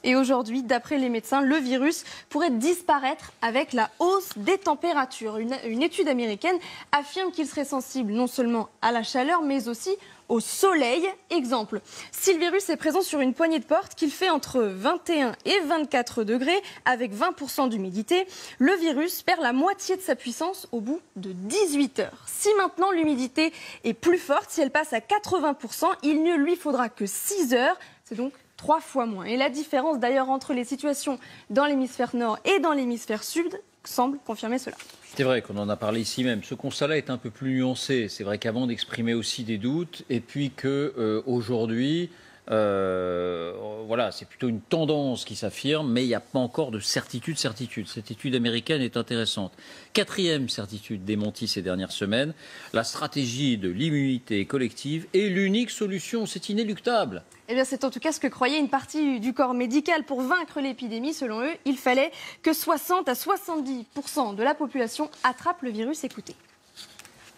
Et aujourd'hui, d'après les médecins, le virus pourrait disparaître avec la hausse des températures. Une étude américaine affirme qu'il serait sensible non seulement à la chaleur, mais aussi au soleil. Exemple, si le virus est présent sur une poignée de porte, qu'il fait entre 21 et 24 degrés, avec 20% d'humidité, le virus perd la moitié de sa puissance au bout de 18 heures. Si maintenant l'humidité est plus forte, si elle passe à 80%, il ne lui faudra que 6 heures. C'est donc 3 fois moins. Et la différence d'ailleurs entre les situations dans l'hémisphère nord et dans l'hémisphère sud semble confirmer cela. C'est vrai qu'on en a parlé ici même. Ce constat-là est un peu plus nuancé. C'est vrai qu'avant d'exprimer aussi des doutes, et puis qu'aujourd'hui, Voilà, c'est plutôt une tendance qui s'affirme, mais il n'y a pas encore de certitude. Cette étude américaine est intéressante. Quatrième certitude démentie ces dernières semaines, la stratégie de l'immunité collective est l'unique solution, c'est inéluctable. Eh bien, c'est en tout cas ce que croyait une partie du corps médical. Pour vaincre l'épidémie, selon eux, il fallait que 60 à 70% de la population attrape le virus. Écoutez.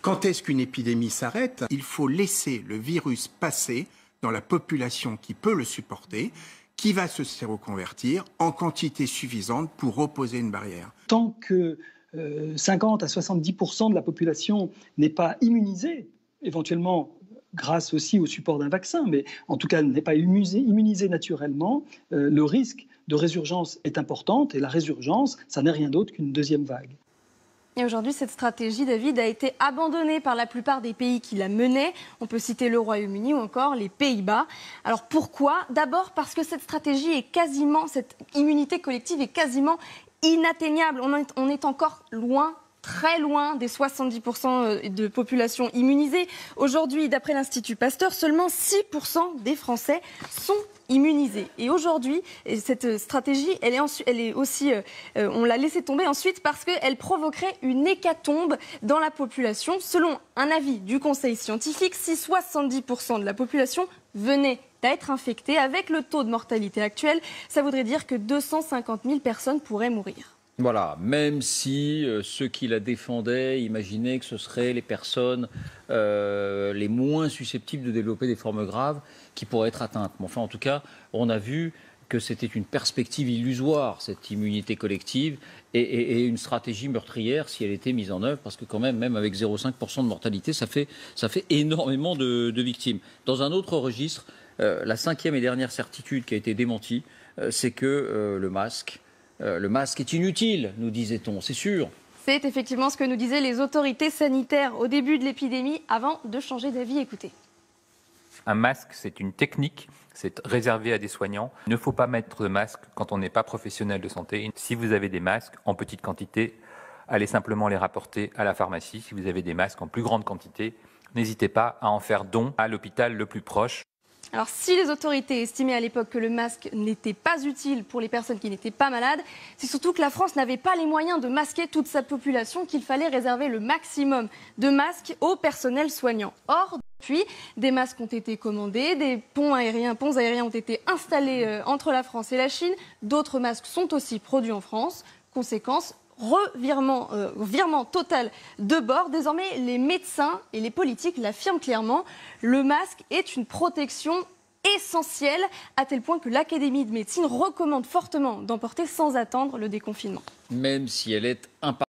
Quand est-ce qu'une épidémie s'arrête? Il faut laisser le virus passer dans la population qui peut le supporter, qui va se séroconvertir en quantité suffisante pour opposer une barrière. Tant que 50 à 70% de la population n'est pas immunisée, éventuellement grâce aussi au support d'un vaccin, mais en tout cas n'est pas immunisée naturellement, le risque de résurgence est important, et la résurgence, ça n'est rien d'autre qu'une deuxième vague. Et aujourd'hui, cette stratégie, David, a été abandonnée par la plupart des pays qui la menaient. On peut citer le Royaume-Uni ou encore les Pays-Bas. Alors pourquoi? D'abord parce que cette stratégie est quasiment, cette immunité collective est quasiment inatteignable. On est encore loin, très loin des 70% de population immunisée. Aujourd'hui, d'après l'Institut Pasteur, seulement 6% des Français sont immunisés. Et aujourd'hui, cette stratégie, elle est aussi, on l'a laissée tomber ensuite parce qu'elle provoquerait une hécatombe dans la population. Selon un avis du Conseil scientifique, si 70% de la population venait d'être infectée avec le taux de mortalité actuel, ça voudrait dire que 250 000 personnes pourraient mourir. Voilà, même si ceux qui la défendaient imaginaient que ce seraient les personnes les moins susceptibles de développer des formes graves qui pourraient être atteintes. Mais enfin, en tout cas, on a vu que c'était une perspective illusoire, cette immunité collective, et une stratégie meurtrière si elle était mise en œuvre, parce que quand même avec 0,5% de mortalité, ça fait énormément de victimes. Dans un autre registre, la cinquième et dernière certitude qui a été démentie, c'est que le masque est inutile, nous disait-on, c'est sûr. C'est effectivement ce que nous disaient les autorités sanitaires au début de l'épidémie, avant de changer d'avis. Écoutez. Un masque, c'est une technique, c'est réservé à des soignants. Il ne faut pas mettre de masque quand on n'est pas professionnel de santé. Si vous avez des masques en petite quantité, allez simplement les rapporter à la pharmacie. Si vous avez des masques en plus grande quantité, n'hésitez pas à en faire don à l'hôpital le plus proche. Alors, si les autorités estimaient à l'époque que le masque n'était pas utile pour les personnes qui n'étaient pas malades, c'est surtout que la France n'avait pas les moyens de masquer toute sa population, qu'il fallait réserver le maximum de masques au personnel soignant. Or, depuis, des masques ont été commandés, des ponts aériens ont été installés entre la France et la Chine, d'autres masques sont aussi produits en France. Conséquence, virement total de bord. Désormais, les médecins et les politiques l'affirment clairement. Le masque est une protection essentielle, à tel point que l'Académie de médecine recommande fortement d'emporter sans attendre le déconfinement. Même si elle est imparfaite.